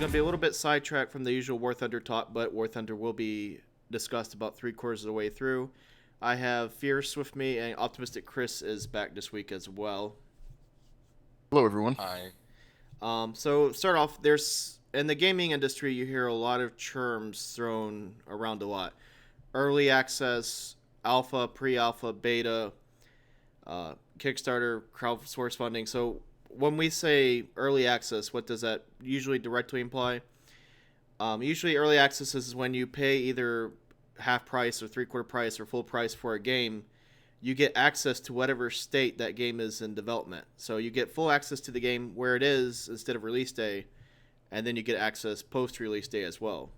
going to be a little bit sidetracked from the usual War Thunder talk, but War Thunder will be discussed about three-quarters of the way through. I have Fierce with me, and Optimistic Chris is back this week as well. Hello, everyone. Hi. So start off. There's in the gaming industry, you hear a lot of terms thrown around a lot: early access, alpha, pre-alpha, beta, Kickstarter, crowdsource funding. So when we say early access, what does that usually directly imply? Usually, early access is when you pay either half price or three-quarter price or full price for a game. You get access to whatever state that game is in development. So you get full access to the game where it is instead of release day, and then you get access post-release day as well.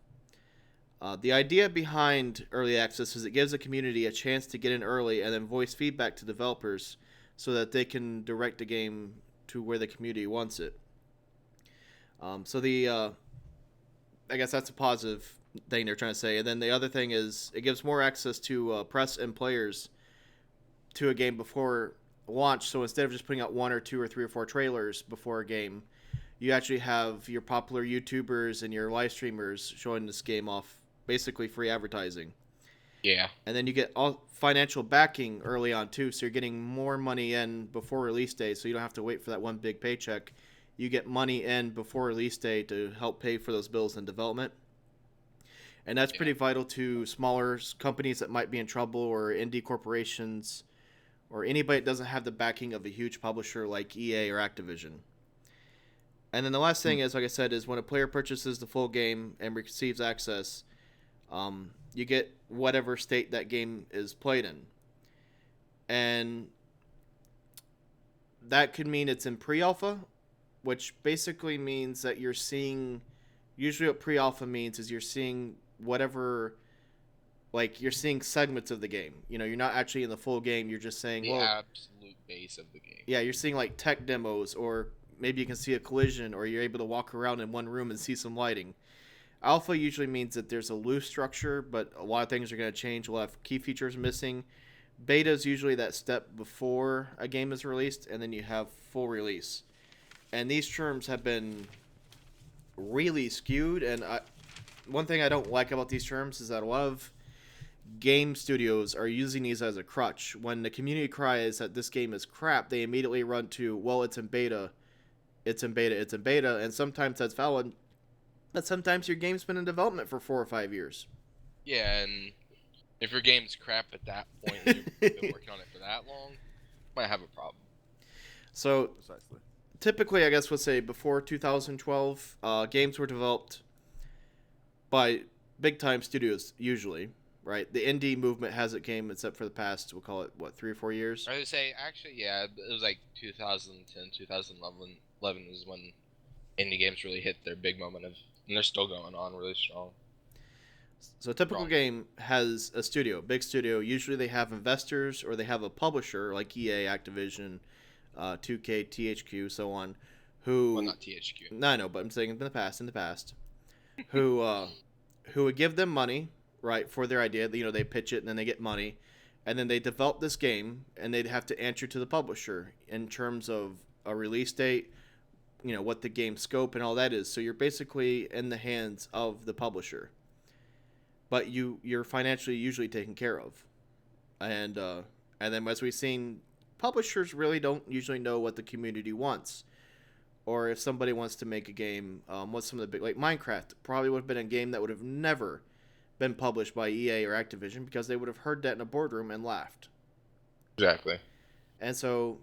The idea behind early access is it gives the community a chance to get in early and then voice feedback to developers so that they can direct the game to where the community wants it. I guess that's a positive thing they're trying to say. And then the other thing is it gives more access to press and players to a game before launch. So instead of just putting out one or two or three or four trailers before a game, you actually have your popular YouTubers and your live streamers showing this game off, basically free advertising. Yeah. And then you get all financial backing early on too, so you're getting more money in before release day, so you don't have to wait for that one big paycheck. You get money in before release day to help pay for those bills in development. And that's pretty vital to smaller companies that might be in trouble, or indie corporations, or anybody that doesn't have the backing of a huge publisher like EA or Activision. And then the last thing is, like I said, is when a player purchases the full game and receives access, you get whatever state that game is played in. And that could mean it's in pre-alpha, which basically means that you're seeing, usually what pre-alpha means is you're seeing whatever, like you're seeing segments of the game. You know, you're not actually in the full game. You're just saying, the well, absolute base of the game. Yeah, you're seeing like tech demos, or maybe you can see a collision, or you're able to walk around in one room and see some lighting. Alpha usually means that there's a loose structure, but a lot of things are going to change. We'll have key features missing. Beta is usually that step before a game is released, and then you have full release. And these terms have been really skewed, and one thing I don't like about these terms is that a lot of game studios are using these as a crutch. When the community cries that this game is crap, they immediately run to, well, it's in beta, it's in beta, it's in beta, and sometimes that's valid, but sometimes your game's been in development for 4 or 5 years. Yeah, and if your game's crap at that point and you've been working on it for that long, you might have a problem. So, Precisely. typically, I guess we'll say before 2012, games were developed by big-time studios, usually, right? The indie movement hasn't came except for the past, we'll call it, what, 3 or 4 years? I would say, actually, yeah, it was like 2010, 2011 is when indie games really hit their big moment of, and they're still going on really strong. So a typical game has a studio, big studio. Usually they have investors or they have a publisher like EA, Activision, 2K, THQ, so on. Who? Well, not THQ. No, I know, but I'm saying in the past, who would give them money, right, for their idea. You know, they pitch it and then they get money, and then they develop this game and they'd have to answer to the publisher in terms of a release date, you know, what the game scope and all that is. So you're basically in the hands of the publisher, but you're financially usually taken care of, and then as we've seen, publishers really don't usually know what the community wants, or if somebody wants to make a game. What's some of the big, like Minecraft probably would have been a game that would have never been published by EA or Activision because they would have heard that in a boardroom and laughed. Exactly. And so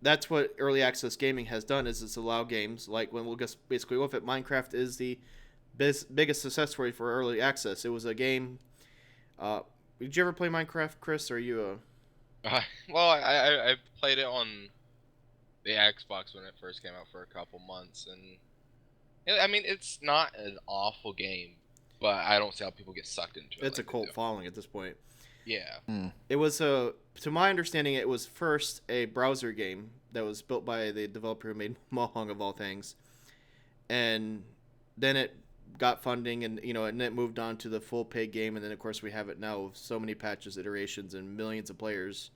that's what early access gaming has done, is it's allowed games like, when we'll just basically look at Minecraft is the biggest success story for early access. It was a game. Did you ever play Minecraft, Chris? Or are you Well, I played it on the Xbox when it first came out for a couple months, and I mean, it's not an awful game, but I don't see how people get sucked into it. It's a cult following at this point. Yeah. It was to my understanding, it was first a browser game that was built by the developer who made Mohong of all things, and then it got funding, and and it moved on to the full paid game, and then of course we have it now with so many patches, iterations, and millions of players.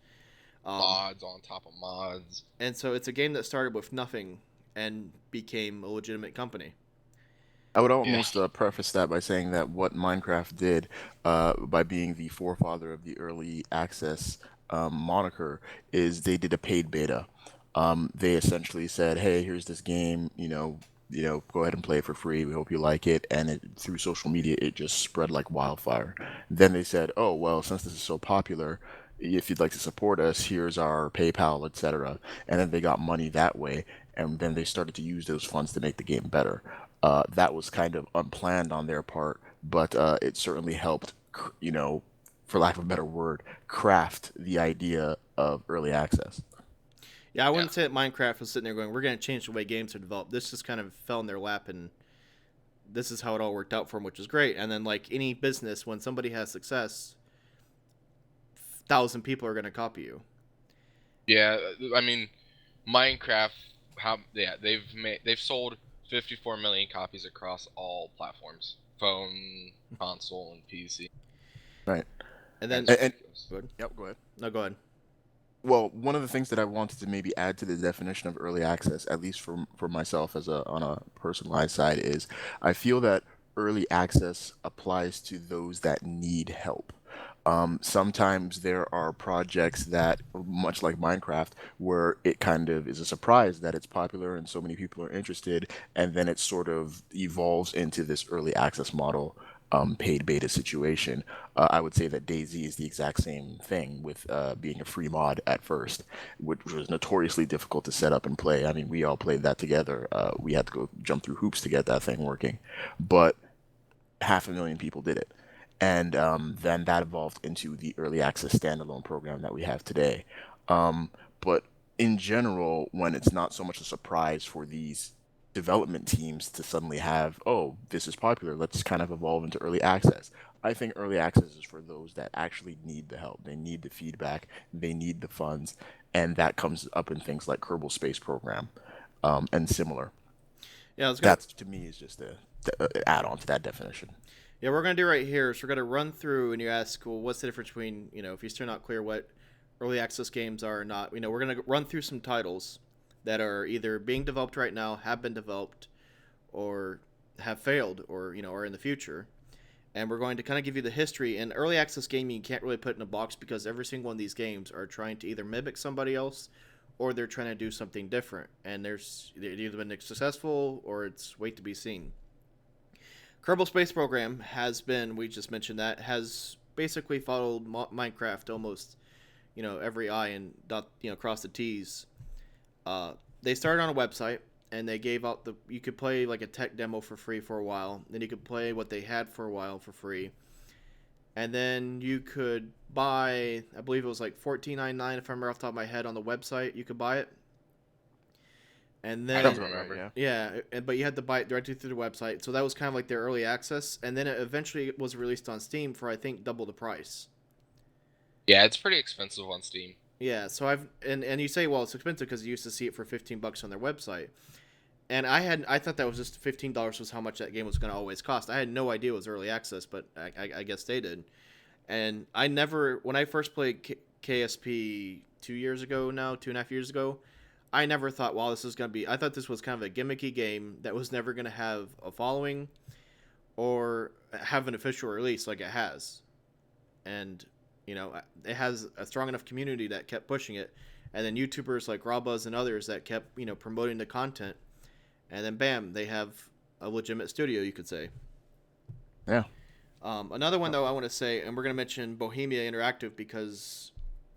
Mods on top of mods. And so it's a game that started with nothing and became a legitimate company. I would Yeah. almost preface that by saying that what Minecraft did, by being the forefather of the early access moniker, is they did a paid beta. They essentially said, "Hey, here's this game. Go ahead and play it for free. We hope you like it." And through social media, it just spread like wildfire. Then they said, "Oh, well, since this is so popular, if you'd like to support us, here's our PayPal, etc." And then they got money that way, and then they started to use those funds to make the game better. That was kind of unplanned on their part, but it certainly helped, for lack of a better word, craft the idea of early access. Yeah, I Yeah. wouldn't say that Minecraft was sitting there going, "We're going to change the way games are developed." This just kind of fell in their lap, and this is how it all worked out for them, which is great. And then, like any business, when somebody has success, 1,000 people are going to copy you. Yeah. I mean, Minecraft. They've sold 54 million copies across all platforms, phone, console, and PC. Right. And And then, it's And ridiculous. go ahead. yep, go ahead. No, go ahead. Well, one of the things that I wanted to maybe add to the definition of early access, at least for myself as a on a personalized side, is I feel that early access applies to those that need help. Sometimes there are projects that, much like Minecraft, where it kind of is a surprise that it's popular and so many people are interested, and then it sort of evolves into this early access model, paid beta situation. I would say that DayZ is the exact same thing with being a free mod at first, which was notoriously difficult to set up and play. I mean, we all played that together. We had to go jump through hoops to get that thing working, but 500,000 people did it. And then that evolved into the early access standalone program that we have today. But in general, when it's not so much a surprise for these development teams to suddenly have, oh, this is popular, let's kind of evolve into early access. I think early access is for those that actually need the help. They need the feedback, they need the funds, and that comes up in things like Kerbal Space Program and similar. Yeah, let's go. That to me is just a add on to that definition. Yeah, we're gonna do right here is we're gonna run through and you ask, well, what's the difference between if you're still not clear what early access games are or not. We're gonna run through some titles that are either being developed right now, have been developed, or have failed, or are in the future. And we're going to kind of give you the history. And early access gaming, you can't really put in a box because every single one of these games are trying to either mimic somebody else or they're trying to do something different. And they've either been successful or it's wait to be seen. Kerbal Space Program has been, we just mentioned that, has basically followed Minecraft almost, every I and dot, cross the T's. They started on a website and they gave out you could play like a tech demo for free for a while. Then you could play what they had for a while for free. And then you could buy, I believe it was like $14.99 if I remember off the top of my head on the website. You could buy it. And I don't Sounds then about right, remember. yeah. yeah, but you had to buy it directly through the website. So that was kind of like their early access, and then it eventually was released on Steam for I think double the price. Yeah, it's pretty expensive on Steam. Yeah, so and you say, well, it's expensive because you used to see it for $15 on their website, and I thought that was just $15 was how much that game was going to always cost. I had no idea it was early access, but I guess they did. And I never, when I first played KSP 2 years ago now, 2.5 years ago, I never thought, wow, this is going to be. I thought this was kind of a gimmicky game that was never going to have a following or have an official release like it has. And, it has a strong enough community that kept pushing it. And then YouTubers like Robuz and others that kept, promoting the content. And then, bam, they have a legitimate studio, you could say. Yeah. Another one, though, I want to say, and we're going to mention Bohemia Interactive because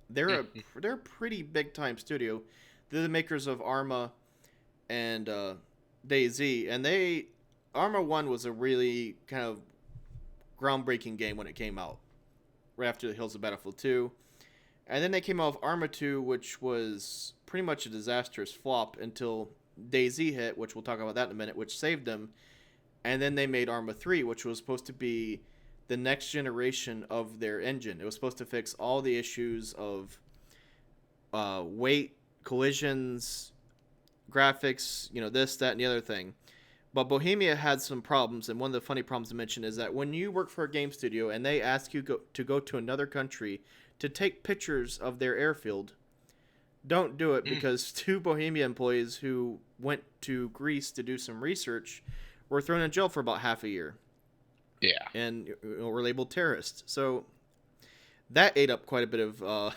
they're a they're a pretty big time studio. They're the makers of Arma and DayZ, and Arma One was a really kind of groundbreaking game when it came out, right after the Hills of Battlefield 2, and then they came out with Arma 2, which was pretty much a disastrous flop until DayZ hit, which we'll talk about that in a minute, which saved them, and then they made Arma 3, which was supposed to be the next generation of their engine. It was supposed to fix all the issues of weight, collisions, graphics, this, that, and the other thing. But Bohemia had some problems, and one of the funny problems to mention is that when you work for a game studio and they ask you to go to another country to take pictures of their airfield, don't do it because two Bohemia employees who went to Greece to do some research were thrown in jail for about half a year Yeah. and were labeled terrorists. So that ate up quite a bit of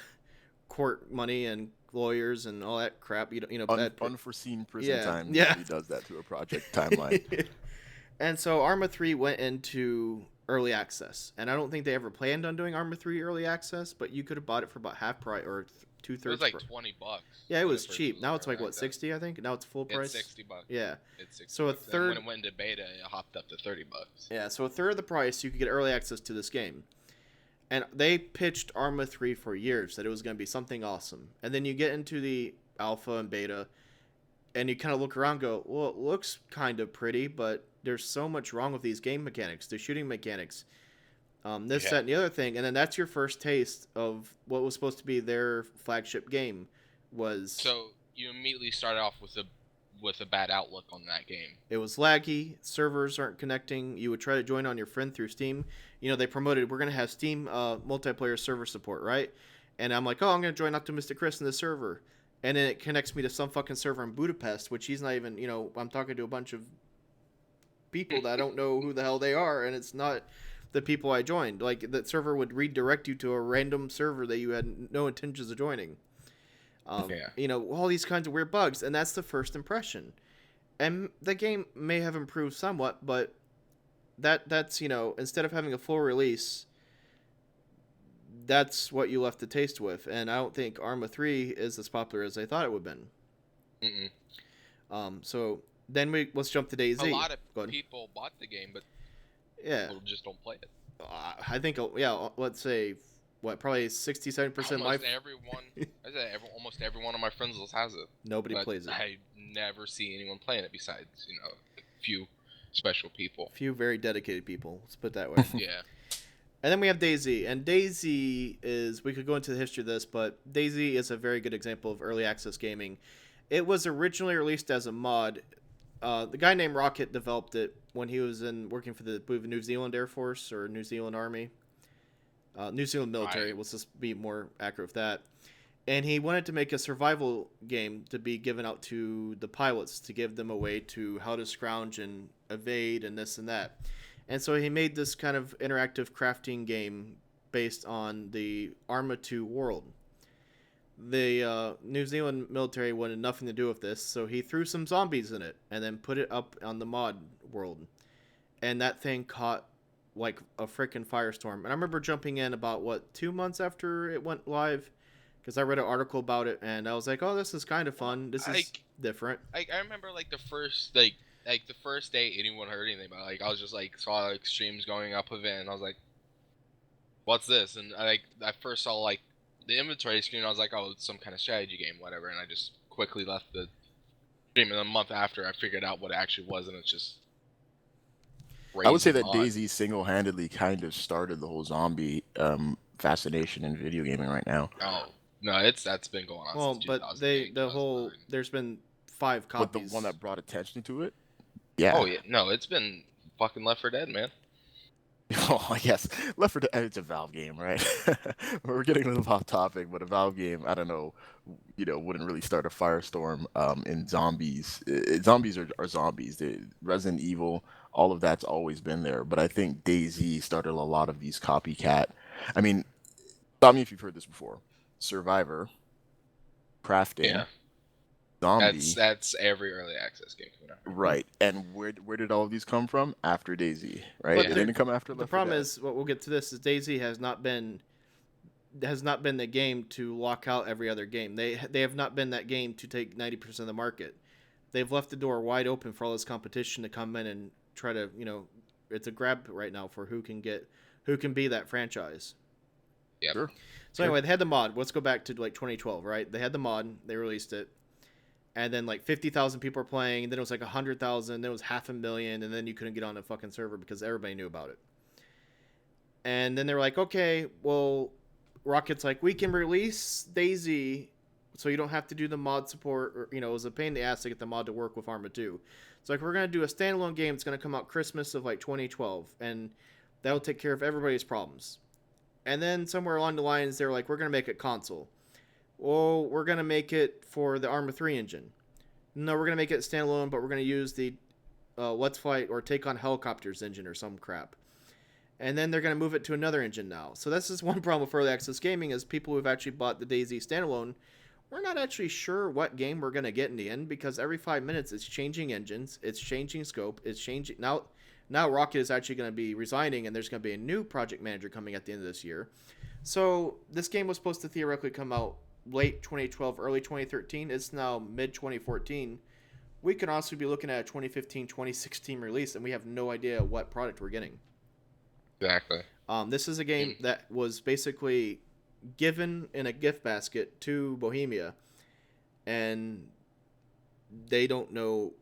court money and lawyers and all that crap. Unforeseen prison Yeah, time yeah. really does that to a project timeline. And so Arma 3 went into early access, and I don't think they ever planned on doing Arma 3 early access, but you could have bought it for about half price or It was two-thirds. like $20. Yeah, it when was first cheap. Now it's like early what, access. 60? I think now it's full price. It's $60. Yeah, It's 60 So a bucks. And third- when it went into beta, it hopped up to $30. yeah. So a third of the price, you could get early access to this game. And they pitched Arma 3 for years that it was going to be something awesome. And then you get into the alpha and beta, and you kind of look around and go, well, it looks kind of pretty, but there's so much wrong with these game mechanics, the shooting mechanics, this, Yeah. that, and the other thing. And then that's your first taste of what was supposed to be their flagship game. So you immediately started off with a bad outlook on that game. It was laggy, servers aren't connecting. You would try to join on your friend through Steam. You know, they promoted, we're going to have Steam multiplayer server support, right? And I'm like, oh, I'm going to join Optimistic Chris in this server. And then it connects me to some fucking server in Budapest, which he's not even, I'm talking to a bunch of people that I don't know who the hell they are, and it's not the people I joined. Like, that server would redirect you to a random server that you had no intentions of joining. All these kinds of weird bugs, and that's the first impression. And the game may have improved somewhat, but that's instead of having a full release, that's what you left the taste with. And I don't think Arma 3 is as popular as they thought it would have been. So then let's jump to DayZ. A lot of people bought the game, but yeah, people just don't play it. I think let's say probably 60-70% Almost everyone on my friends list has it. Nobody plays it. I never see anyone playing it besides a few special people. A few very dedicated people. Let's put it that way. Yeah. And then we have DayZ, and DayZ is, we could go into the history of this, but DayZ is a very good example of early access gaming. It was originally released as a mod. The guy named Rocket developed it when he was working for the New Zealand Air Force or New Zealand Army. New Zealand military, let's just be more accurate with that. And he wanted to make a survival game to be given out to the pilots to give them a way to how to scrounge and evade and this and that. And so he made this kind of interactive crafting game based on the Arma 2 world. The New Zealand military wanted nothing to do with this, so he threw some zombies in it and then put it up on the mod world. And that thing caught like a freaking firestorm. And I remember jumping in about, 2 months after it went live, because I read an article about it, and I was like, oh, this is kind of fun. This is different. I remember the first the first day anyone heard anything about it. I was just saw streams going up of it, and I was like, what's this? And I first saw the inventory screen, and I was like, oh, it's some kind of strategy game, whatever, and I just quickly left the stream. And a month after, I figured out what it actually was, and it's just I would say that odd. DayZ single-handedly kind of started the whole zombie fascination in video gaming right now. Oh no, that's been going on. Since but 2008, there's been 5 copies. But the one that brought attention to it, yeah. Oh yeah, no, it's been fucking Left 4 Dead, man. Oh, yes. Left 4 Dead, it's a Valve game, right? We're getting a little off topic, but a Valve game, I don't know, wouldn't really start a firestorm in zombies. Zombies are zombies. Resident Evil, all of that's always been there. But I think DayZ started a lot of these copycat. I mean, stop me if you've heard this before. Survivor, crafting, Yeah. zombie. That's every early access game coming out. Right. And where did all of these come from? After DayZ, right? But It didn't come after The Left 4 problem Dead. is, we'll get to this, is DayZ has not been the game to lock out every other game. They have not been that game to take 90% of the market. They've left the door wide open for all this competition to come in and try to, it's a grab right now for who can be that franchise. Yeah. Sure. So anyway, they had the mod. Let's go back to 2012, right? They had the mod. They released it. And then 50,000 people were playing. And then it was 100,000. Then it was 500,000. And then you couldn't get on a fucking server because everybody knew about it. And then they were like, okay, well, Rocket's like, we can release DayZ so you don't have to do the mod support. Or, it was a pain in the ass to get the mod to work with Arma 2. It's like, we're going to do a standalone game. It's going to come out Christmas of 2012. And that'll take care of everybody's problems. And then somewhere along the lines, they were like, we're going to make it console. Well, we're going to make it for the Arma 3 engine. No, we're going to make it standalone, but we're going to use the Let's Flight or Take on Helicopters engine or some crap. And then they're going to move it to another engine now. So this is one problem with early access gaming is people who've actually bought the DayZ standalone, we're not actually sure what game we're going to get in the end because every 5 minutes it's changing engines, it's changing scope, it's changing now Rocket is actually going to be resigning and there's going to be a new project manager coming at the end of this year. So this game was supposed to theoretically come out late 2012, early 2013. It's now mid 2014. We could also be looking at a 2015, 2016 release and we have no idea what product we're getting. Exactly. This is a game that was basically given in a gift basket to Bohemia, and they don't know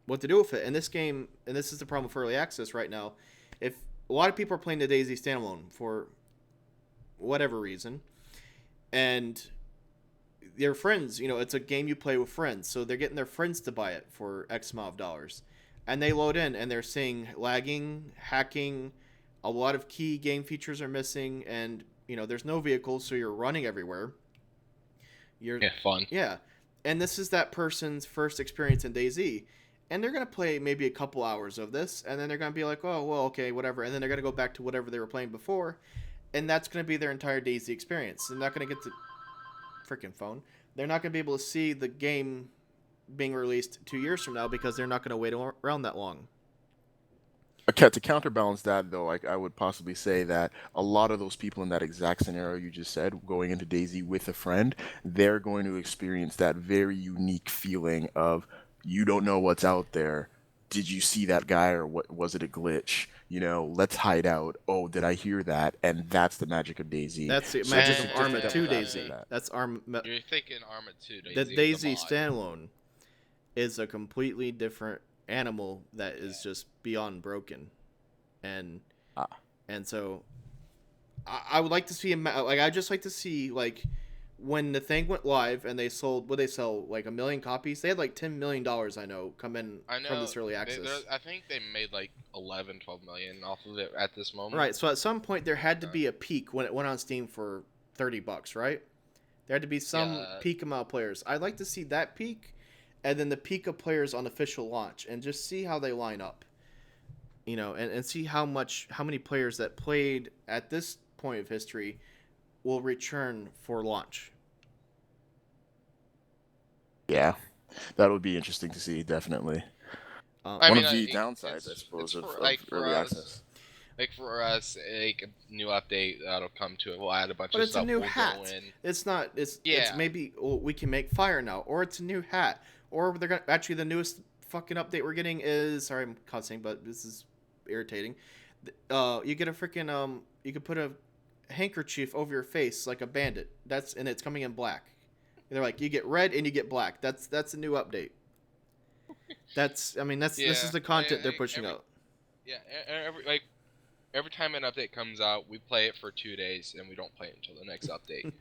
what to do with it. And this game, and this is the problem with early access right now, if a lot of people are playing the DayZ standalone for whatever reason, and their friends, it's a game you play with friends, so they're getting their friends to buy it for X amount of dollars. And they load in, and they're seeing lagging, hacking, a lot of key game features are missing, and, there's no vehicles, so you're running everywhere. Fun. Yeah. And this is that person's first experience in DayZ. And they're going to play maybe a couple hours of this, and then they're going to be like, oh, well, okay, whatever. And then they're going to go back to whatever they were playing before, and that's going to be their entire DayZ experience. They're not going to get to... Freaking phone. They're not going to be able to see the game being released 2 years from now because they're not going to wait around that long. To counterbalance that, though, I would possibly say that a lot of those people in that exact scenario you just said, going into DayZ with a friend, they're going to experience that very unique feeling of you don't know what's out there. Did you see that guy, or what was it a glitch? Let's hide out. Oh, did I hear that? And that's the magic of DayZ. That's the magic of Arma 2 DayZ. That's Arma. You're thinking Arma 2 DayZ. The DayZ standalone is a completely different animal that is just beyond broken, and so I would like to see I just like to see when the thing went live and they sold, they sell like 1 million copies. They had like $10 million come in from this early access. I think they made like 11, 12 million off of it at this moment. Right. So at some point there had to be a peak when it went on Steam for $30, right? There had to be some peak amount of players. I'd like to see that peak, and then the peak of players on official launch, and just see how they line up. And see how many players that played at this point of history will return for launch. Yeah, that would be interesting to see, definitely. One of the downsides, I suppose, of early access. Like for us, like a new update that'll come to it. We'll add a bunch of stuff. But it's a new hat. It's not. It's maybe we can make fire now, or it's a new hat, or they're gonna actually the newest fucking update we're getting is. Sorry, I'm cussing, but this is irritating. You get a freaking you could put a handkerchief over your face like a bandit. And it's coming in black. They're like, you get red and you get black. That's a new update. This is the content they're pushing out. Yeah, every time an update comes out, we play it for 2 days and we don't play it until the next update.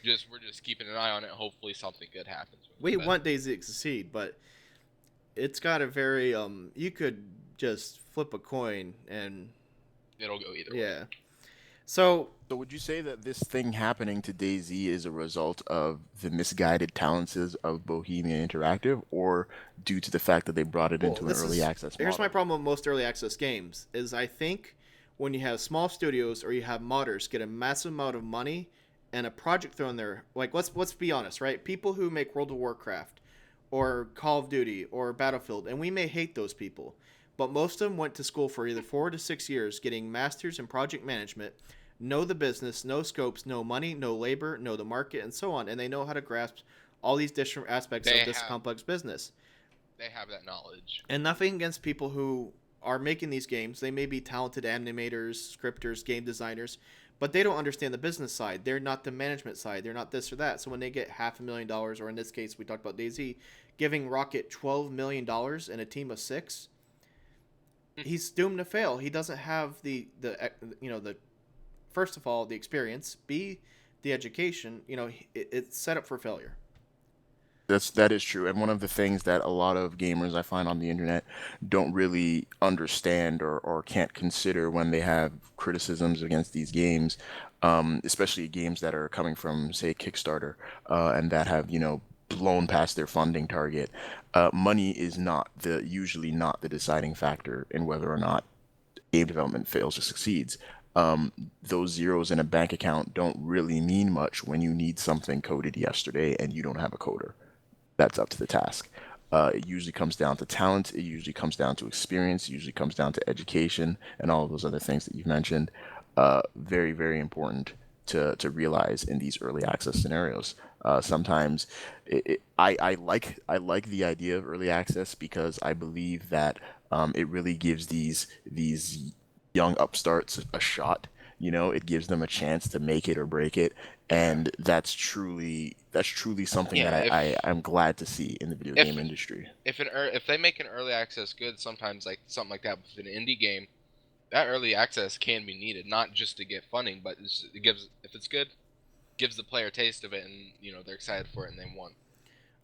We're just keeping an eye on it. Hopefully something good happens. We want DayZ to succeed, but it's got a very you could just flip a coin and it'll go either way. Yeah. So would you say that this thing happening to DayZ is a result of the misguided talents of Bohemia Interactive, or due to the fact that they brought it into an early access model? Here's my problem with most early access games, is I think when you have small studios or you have modders get a massive amount of money and a project thrown there, like let's be honest, right? People who make World of Warcraft or Call of Duty or Battlefield, and we may hate those people, but most of them went to school for either 4 to 6 years getting masters in project management, know the business, know scopes, know money, know labor, know the market, and so on. And they know how to grasp all these different aspects of this complex business. They have that knowledge. And nothing against people who are making these games. They may be talented animators, scripters, game designers, but they don't understand the business side. They're not the management side. They're not this or that. So when they get $500,000, or in this case, we talked about DayZ, giving Rocket $12 million and a team of 6, he's doomed to fail. He doesn't have the first of all, the experience, B, the education, it's set up for failure. That is true. And one of the things that a lot of gamers I find on the internet don't really understand or can't consider when they have criticisms against these games, especially games that are coming from, say, Kickstarter, and that have, blown past their funding target. Money is usually not the deciding factor in whether or not game development fails or succeeds. Those zeros in a bank account don't really mean much when you need something coded yesterday and you don't have a coder. That's up to the task. It usually comes down to talent. It usually comes down to experience. It usually comes down to education and all of those other things that you've mentioned. Very, very important to realize in these early access scenarios. Sometimes I like the idea of early access because I believe that it really gives these young upstarts a shot. You know, it gives them a chance to make it or break it, Yeah. and that's truly something Yeah. that I'm glad to see in the video If game industry. if they make an early access good, sometimes like something like that with an indie game, that early access can be needed, not just to get funding, but it gives, if it's good, gives the player a taste of it, and they're excited for it, and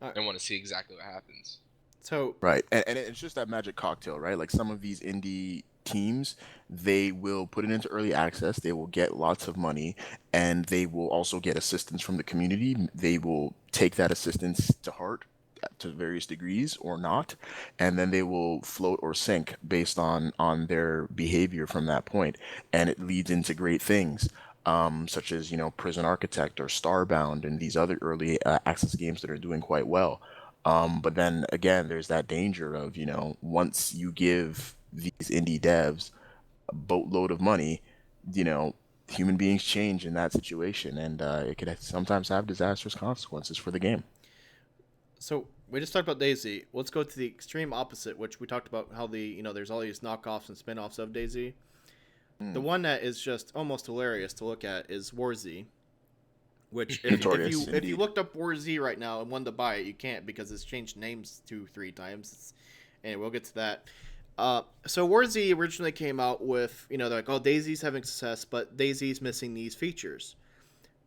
Uh, they want to see exactly what happens. so Right. And it's just that magic cocktail, right? Like some of these indie teams, they will put it into early access, they will get lots of money, and they will also get assistance from the community. They will take that assistance to heart to various degrees or not, and then they will float or sink based on their behavior from that point, and it leads into great things. Such as Prison Architect or Starbound and these other early access games that are doing quite well. But then again, there's that danger of, once you give these indie devs a boatload of money, you know, human beings change in that situation, and it could sometimes have disastrous consequences for the game. so we just talked about Daisy. Let's go to the extreme opposite, which we talked about how there's all these knockoffs and spin-offs of Daisy. The Mm. one that is just almost hilarious to look at is War Z. Which if Notorious, you indeed. looked up War Z right now and wanted to buy it, you can't because it's changed names 2-3 times. Anyway, we'll get to that. So War Z originally came out with they're like, oh, Daisy's having success, but Daisy's missing these features.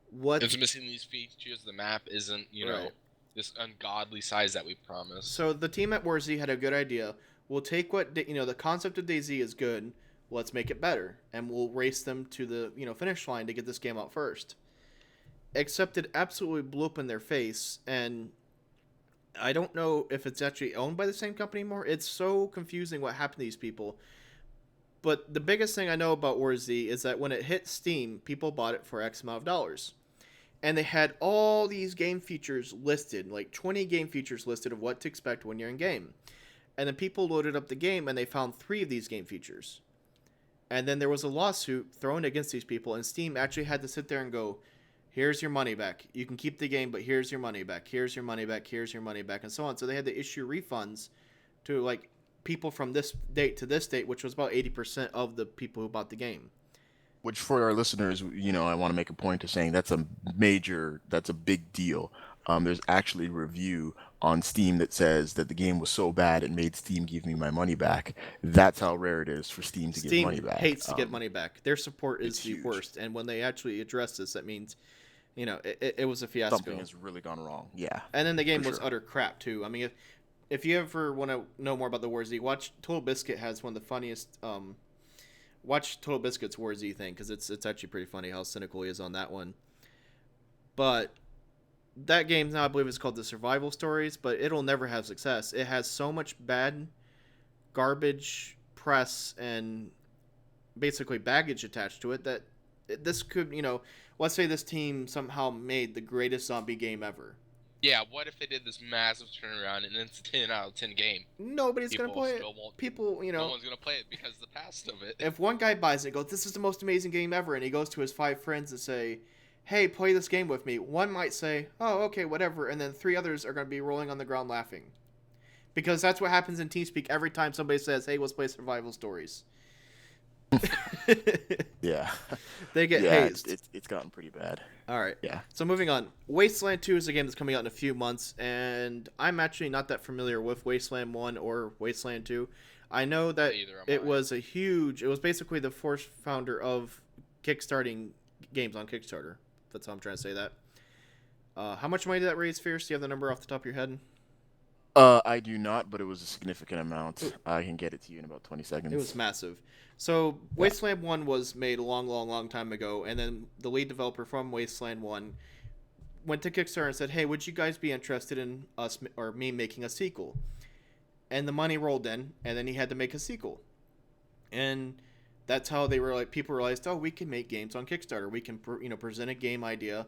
What? It's missing these features. The map isn't, Right. this ungodly size that we promised. So the team at War Z had a good idea. We'll take what the concept of Daisy is good. Let's make it better, and we'll race them to the finish line to get this game out first. Except it absolutely blew up in their face, and I don't know if it's actually owned by the same company anymore. It's so confusing what happened to these people. But the biggest thing I know about War Z is that when it hit Steam, people bought it for X amount of dollars. And they had all these game features listed, like 20 game features listed of what to expect when you're in game. And then people loaded up the game and they found 3 of these game features. And then there was a lawsuit thrown against these people, and Steam actually had to sit there and go, here's your money back. You can keep the game, but here's your money back. Here's your money back. Here's your money back, and so on. So they had to issue refunds to like people from this date to this date, which was about 80% of the people who bought the game. Which for our listeners, I want to make a point of saying that's a big deal. There's actually a review on Steam that says that the game was so bad it made Steam give me my money back. That's how rare it is for Steam to give money Steam back. hates to get money back. Their support is It's the huge. worst, and when they actually address this, that means, it was a Something fiasco. has really gone wrong. Yeah, And then the game for was sure. utter crap too. I mean, if you ever want to know more about the War Z, watch Total Biscuit has one of the funniest. Watch Total Biscuit's War Z thing because it's actually pretty funny how cynical he is on that one. But that game now I believe is called the Survival Stories, but it'll never have success. It has so much bad garbage press and basically baggage attached to it that this could let's say this team somehow made the greatest zombie game ever. Yeah, what if they did this massive turnaround and it's a 10 out of 10 game? Nobody's gonna People play it. still won't. People, No one's gonna play it because of the past of it. if one guy buys it, goes, "This is the most amazing game ever," and he goes to his 5 friends and say, "Hey, play this game with me." One might say, "Oh, okay, whatever," and then 3 others are gonna be rolling on the ground laughing, because that's what happens in TeamSpeak every time somebody says, "Hey, let's play Survival Stories." Yeah, They get yeah, it's, hazed. it's it's gotten pretty bad. All right. Yeah. So moving on, Wasteland 2 is a game that's coming out in a few months, and I'm actually not that familiar with Wasteland 1 or Wasteland 2. I know that Neither am it I. was it was basically the first founder of kickstarting games on Kickstarter. That's how I'm trying to say that. How much money did that raise, Fierce? Do you have the number off the top of your head? I do not, but it was a significant amount. I can get it to you in about 20 It was seconds. massive. So Yeah. Wasteland 1 was made a long, long, long time ago, and then the lead developer from Wasteland 1 went to Kickstarter and said, "Hey, would you guys be interested in us or me making a sequel?" And the money rolled in, and then he had to make a sequel. And that's how they were like, people realized, oh, we can make games on Kickstarter. We can present a game idea,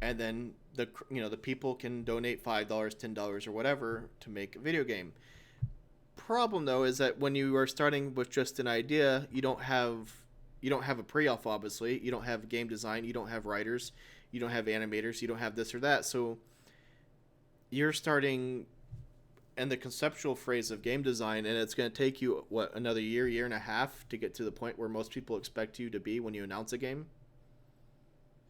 and then the people can donate $5, $10, or whatever to make a video game. Problem though is that when you are starting with just an idea, you don't have a pre-alpha, obviously. You don't have game design. You don't have writers. You don't have animators. You don't have this or that. So you're starting in the conceptual phase of game design, and it's going to take you another year and a half to get to the point where most people expect you to be when you announce a game.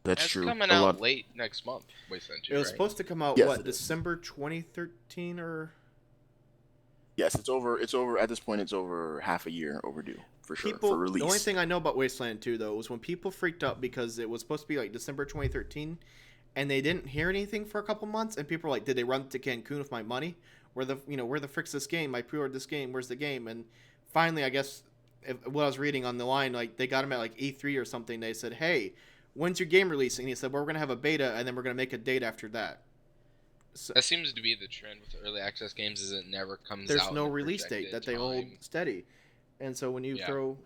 That's It's true. coming A out lot. late next month, Wasteland 2, It was right? supposed to come out Yes, it is. December 2013 or Yes, it's over. It's over at this point. It's over half a year overdue for sure for people. The only release. thing I know about Wasteland 2 though was when people freaked out because it was supposed to be like December 2013, and they didn't hear anything for a couple months, and people were like, "Did they run to Cancun with my money? Where the frick's this game? I pre-ordered this game. Where's the game?" And finally, I guess what I was reading on the line, like they got him at like E3 or something. They said, "Hey, when's your game releasing?" He said, "Well, we're gonna have a beta, and then we're gonna make a date after that." So That seems to be the trend with early access games, is it never comes there's out no in a release date projected that they hold time. steady, and so when you Yeah. throw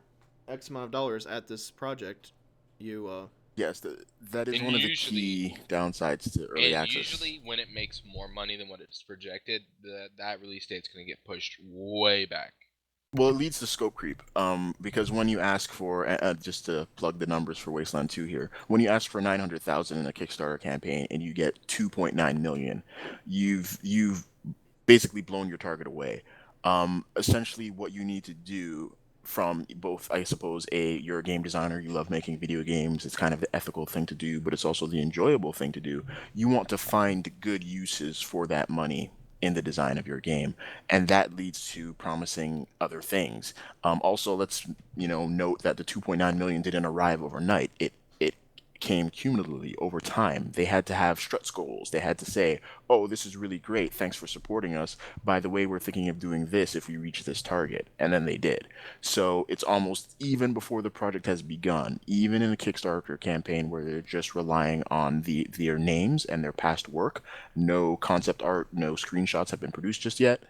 X amount of dollars at this project, you Yes, that is And one of the usually key downsides to early and access. usually when it makes more money than what it's projected, that release date's gonna get pushed way back. Well, it leads to scope creep. Because when you ask for, just to plug the numbers for Wasteland 2 here, when you ask for 900,000 in a Kickstarter campaign and you get 2.9 million, you've basically blown your target away. Essentially, what you need to do from both, I suppose, you're a game designer, you love making video games, it's kind of the ethical thing to do, but it's also the enjoyable thing to do. You want to find good uses for that money in the design of your game, and that leads to promising other things. Also, let's note that the 2.9 million didn't arrive overnight. It came cumulatively over time. They had to have stretch goals. They had to say, "Oh, this is really great. Thanks for supporting us. By the way, we're thinking of doing this if we reach this target." And then they did. So it's almost even before the project has begun, even in a Kickstarter campaign where they're just relying on their names and their past work. No concept art, no screenshots have been produced just yet.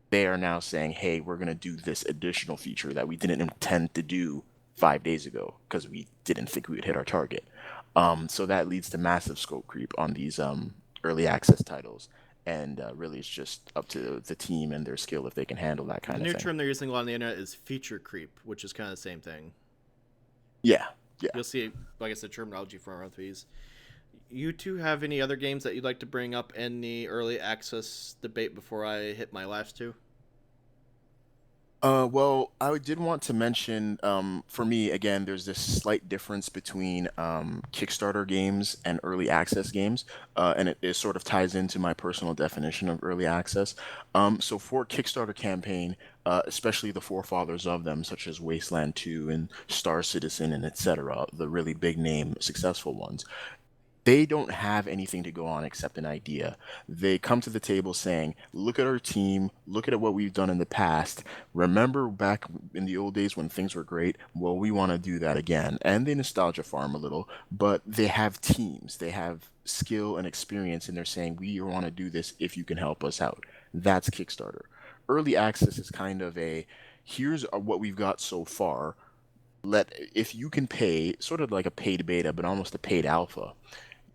They are now saying, "Hey, we're going to do this additional feature that we didn't intend to do 5 days ago because we didn't think we would hit our target." So that leads to massive scope creep on these early access titles. And really, it's just up to the team and their skill if they can handle that the kind of new thing. term they're using a lot on the internet is feature creep, which is kind of the same thing. Yeah, yeah. You'll see, like I said, terminology for both these. You two have any other games that you'd like to bring up in the early access debate before I hit my last two? Well, I did want to mention, for me, again, there's this slight difference between Kickstarter games and early access games, and it sort of ties into my personal definition of early access. So for Kickstarter campaign, especially the forefathers of them, such as Wasteland 2 and Star Citizen and etc., the really big name successful ones, they don't have anything to go on except an idea. They come to the table saying, "Look at our team, look at what we've done in the past. Remember back in the old days when things were great? Well, we want to do that again." And they nostalgia farm a little, but they have teams, they have skill and experience, and they're saying, "We want to do this if you can help us out." That's Kickstarter. Early access is kind of here's what we've got so far. If you can pay, sort of like a paid beta, but almost a paid alpha,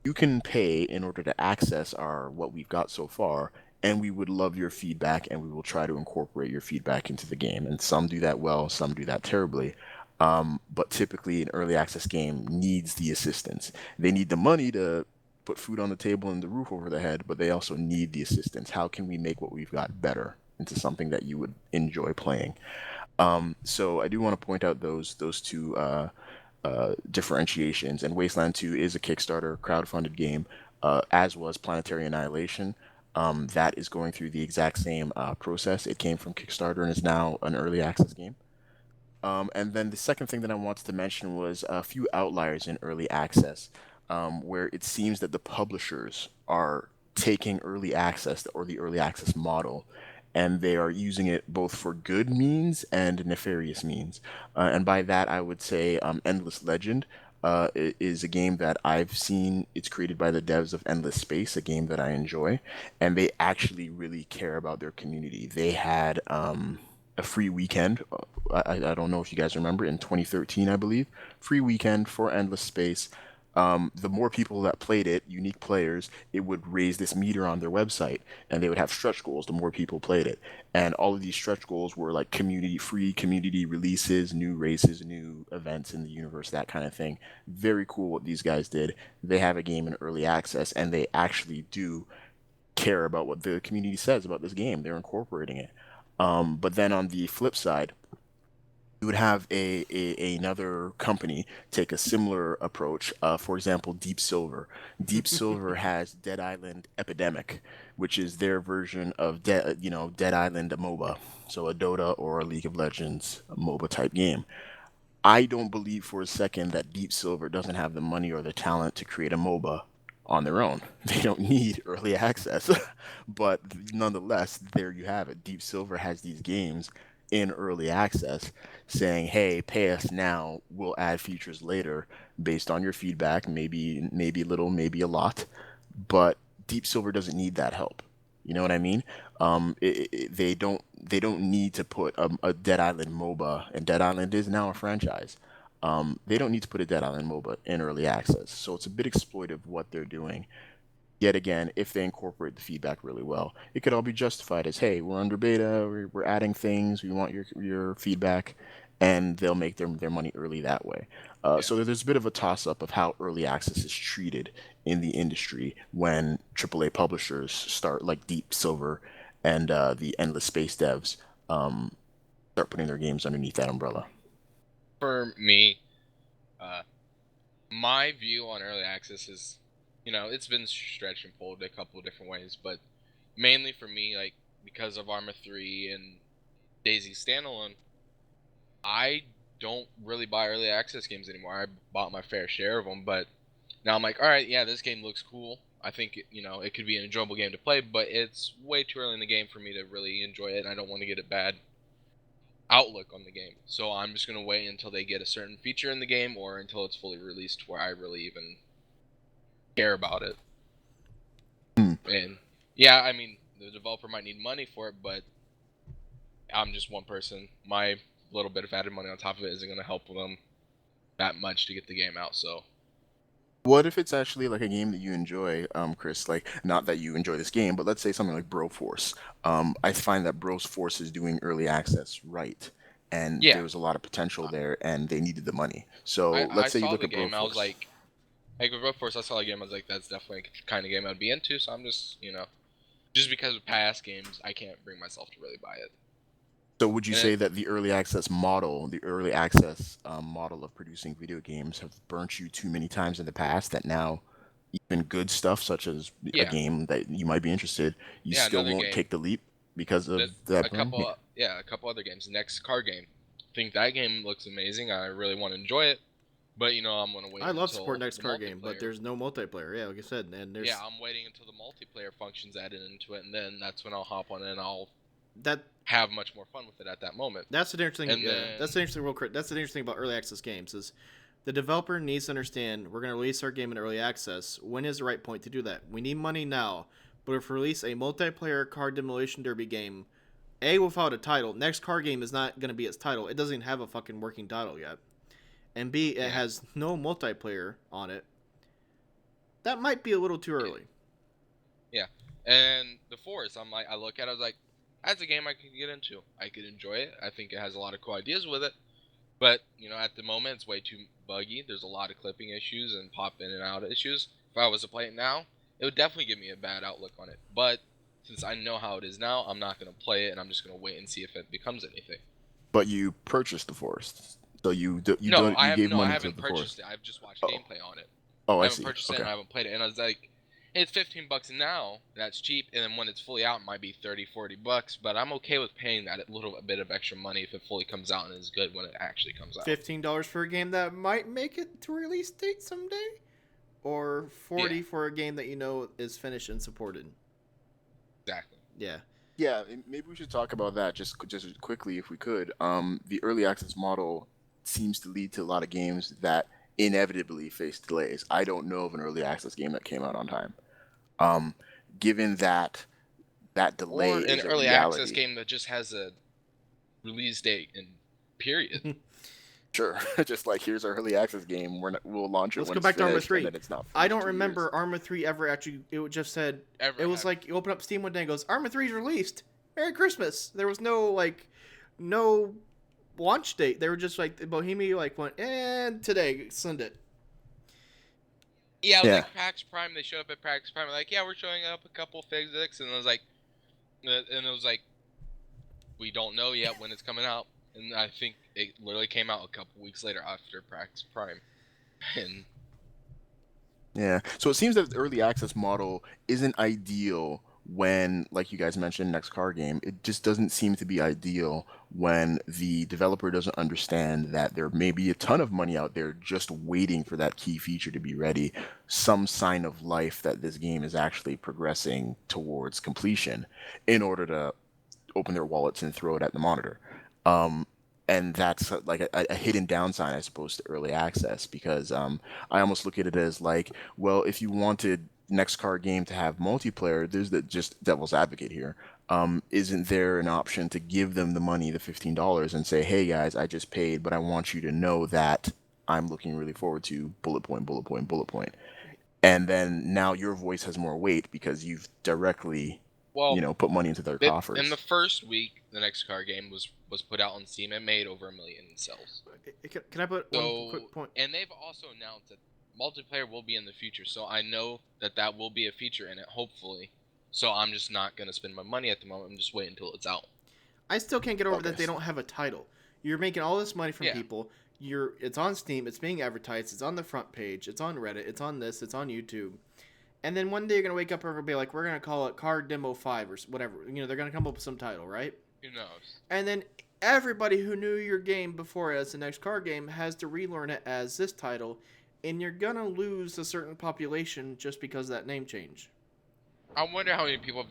you can pay in order to access our what we've got so far, and we would love your feedback, and we will try to incorporate your feedback into the game. And some do that well, some do that terribly. But typically an early access game needs the assistance. They need the money to put food on the table and the roof over the head, but they also need the assistance. How can we make what we've got better into something that you would enjoy playing? So I do want to point out those two differentiations. And Wasteland 2 is a Kickstarter crowd-funded game, as was Planetary Annihilation. That is going through the exact same process. It came from Kickstarter and is now an early access game. And then the second thing that I wanted to mention was a few outliers in early access, where it seems that the publishers are taking early access or the early access model, and they are using it both for good means and nefarious means. And by that, I would say Endless Legend. is a game that I've seen. It's created by the devs of Endless Space, a game that I enjoy, and they actually really care about their community. They had a free weekend. I don't know if you guys remember, in 2013, I believe, free weekend for Endless Space. The more people that played it, unique players, it would raise this meter on their website, and they would have stretch goals the more people played it. And all of these stretch goals were like community free community releases, new races, new events in the universe, that kind of thing. Very cool what these guys did. They have a game in early access, and they actually do care about what the community says about this game. They're incorporating it. But then on the flip side, you would have another company take a similar approach. For example, Deep Silver. Deep Silver has Dead Island Epidemic, which is their version of Dead Island MOBA, so a Dota or a League of Legends MOBA type game. I don't believe for a second that Deep Silver doesn't have the money or the talent to create a MOBA on their own. They don't need early access. But nonetheless, there you have it. Deep Silver has these games in early access saying, "Hey, pay us now. We'll add features later based on your feedback, maybe a little, maybe a lot." But Deep Silver doesn't need that help. You know what I mean? They don't need to put a Dead Island MOBA, and Dead Island is now a franchise. They don't need to put a Dead Island MOBA in early access, so it's a bit exploitive what they're doing. Yet again, if they incorporate the feedback really well, it could all be justified as, "Hey, we're under beta, we're adding things, we want your feedback," and they'll make their money early that way. Yeah. So there's a bit of a toss up of how early access is treated in the industry when AAA publishers start, like Deep Silver and the Endless Space devs, start putting their games underneath that umbrella. For me, uh, my view on early access is, it's been stretched and pulled a couple of different ways, but mainly for me, like, because of Arma 3 and Daisy Standalone, I don't really buy early access games anymore. I bought my fair share of them, but now I'm like, all right, yeah, this game looks cool. I think it could be an enjoyable game to play, but it's way too early in the game for me to really enjoy it, and I don't want to get a bad outlook on the game. So I'm just gonna wait until they get a certain feature in the game, or until it's fully released, where I really even care about it. Hmm. And yeah, I mean, the developer might need money for it, but I'm just one person. My little bit of added money on top of it isn't gonna help them that much to get the game out. So What if it's actually like a game that you enjoy, Chris? Like, not that you enjoy this game, but let's say something like Broforce. I find that Broforce is doing early access right, and yeah, there was a lot of potential there, and they needed the money. So I let's say you saw look the at game. I was Broforce. like with Road Force, I saw the game. I was like, that's definitely the kind of game I'd be into. So I'm just, just because of past games, I can't bring myself to really buy it. So would you And say that the early access model of producing video games, have burnt you too many times in the past that now even good stuff such as a yeah, game that you might be interested, you yeah, still another won't game take the leap because that of that a burn? Yeah. couple, yeah, a couple other games. Next card game, think that game looks amazing. I really want to enjoy it, but I'm gonna wait I love support until next the card game, but multiplayer. there's no multiplayer. Yeah, like I said, and Yeah, there's I'm waiting until the multiplayer functions added into it, and then that's when I'll hop on it and I'll that have much more fun with it at that moment. that's the interesting. And Yeah, that's then the interesting. That's the interesting about early access games is the developer needs to understand we're going to release our game in early access. When is the right point to do that? We need money now, but if we release a multiplayer card demolition derby game, A, without a title, next card game is not going to be its title. It doesn't even have a fucking working title yet. And B, it yeah, has no multiplayer on it. That might be a little too yeah, early. yeah. And the Forest, I look at it, I was like, that's a game I could get into. I could enjoy it. I think it has a lot of cool ideas with it. But, at the moment, it's way too buggy. There's a lot of clipping issues and pop in and out issues. If I was to play it now, it would definitely give me a bad outlook on it. But since I know how it is now, I'm not going to play it, and I'm just going to wait and see if it becomes anything. But you purchased the forest, so No, I you have gave no, I money to haven't the purchased forest. it. I've just watched Oh, gameplay on it. oh, I I haven't see. purchased it Okay. and I haven't played it. And I was like, hey, it's $15 now. That's cheap. And then when it's fully out, it might be 30, $40. But I'm okay with paying that little bit of extra money if it fully comes out and is good when it actually comes out. $15 for a game that might make it to release date someday, or Yeah, 40 for a game that you know is finished and supported. exactly. Yeah. Yeah, maybe we should talk about that quickly if we could. The early access model seems to lead to a lot of games that inevitably face delays. I don't know of an early access game that came out on time. Um, Given that that delay Or an is a early access reality. game that just has a release date and period. Sure, just like here's our early access game. We'll launch it Let's when go it's back to Arma finished, and 3. then it's not I finished don't 2 years. remember Arma 3 ever actually. It just said Ever it was have- like you open up Steam one day and goes Arma 3 is released. Merry Christmas. There was no like no launch date. They were just like Bohemia like went and today send it. Yeah, it was Yeah. like PAX Prime. They showed up at PAX Prime. Like, yeah, we're showing up a couple physics, and it was like, we don't know yet when it's coming out. And I think it literally came out a couple weeks later after PAX Prime. And Yeah. So it seems that the early access model isn't ideal when, like you guys mentioned, next car game. It just doesn't seem to be ideal when the developer doesn't understand that there may be a ton of money out there just waiting for that key feature to be ready, some sign of life that this game is actually progressing towards completion in order to open their wallets and throw it at the monitor. Um, and that's like a hidden downside, I suppose, to early access because I almost look at it as like, well, if you wanted next car game to have multiplayer, there's the just devil's advocate here. Isn't there an option to give them the money, the $15, and say, hey guys, I just paid, but I want you to know that I'm looking really forward to bullet point, bullet point, bullet point. And then now your voice has more weight because you've directly, well, put money into their in coffers. the first week, the next car game was put out on Steam and made over 1 million in sales. Can I put one quick point? And they've also announced that multiplayer will be in the future, so I know that will be a feature in it, hopefully. So I'm just not gonna spend my money at the moment. I'm just waiting until it's out. I still can't get over that Okay. they don't have a title. You're making all this money from Yeah. people. It's on Steam, it's being advertised, it's on the front page, it's on Reddit, it's on this, it's on YouTube. And then one day you're gonna wake up and be like, we're gonna call it Car Demo 5 or whatever. They're gonna come up with some title, right? Who knows? And then everybody who knew your game before as the next car game has to relearn it as this title, and you're gonna lose a certain population just because of that name change. I wonder how many people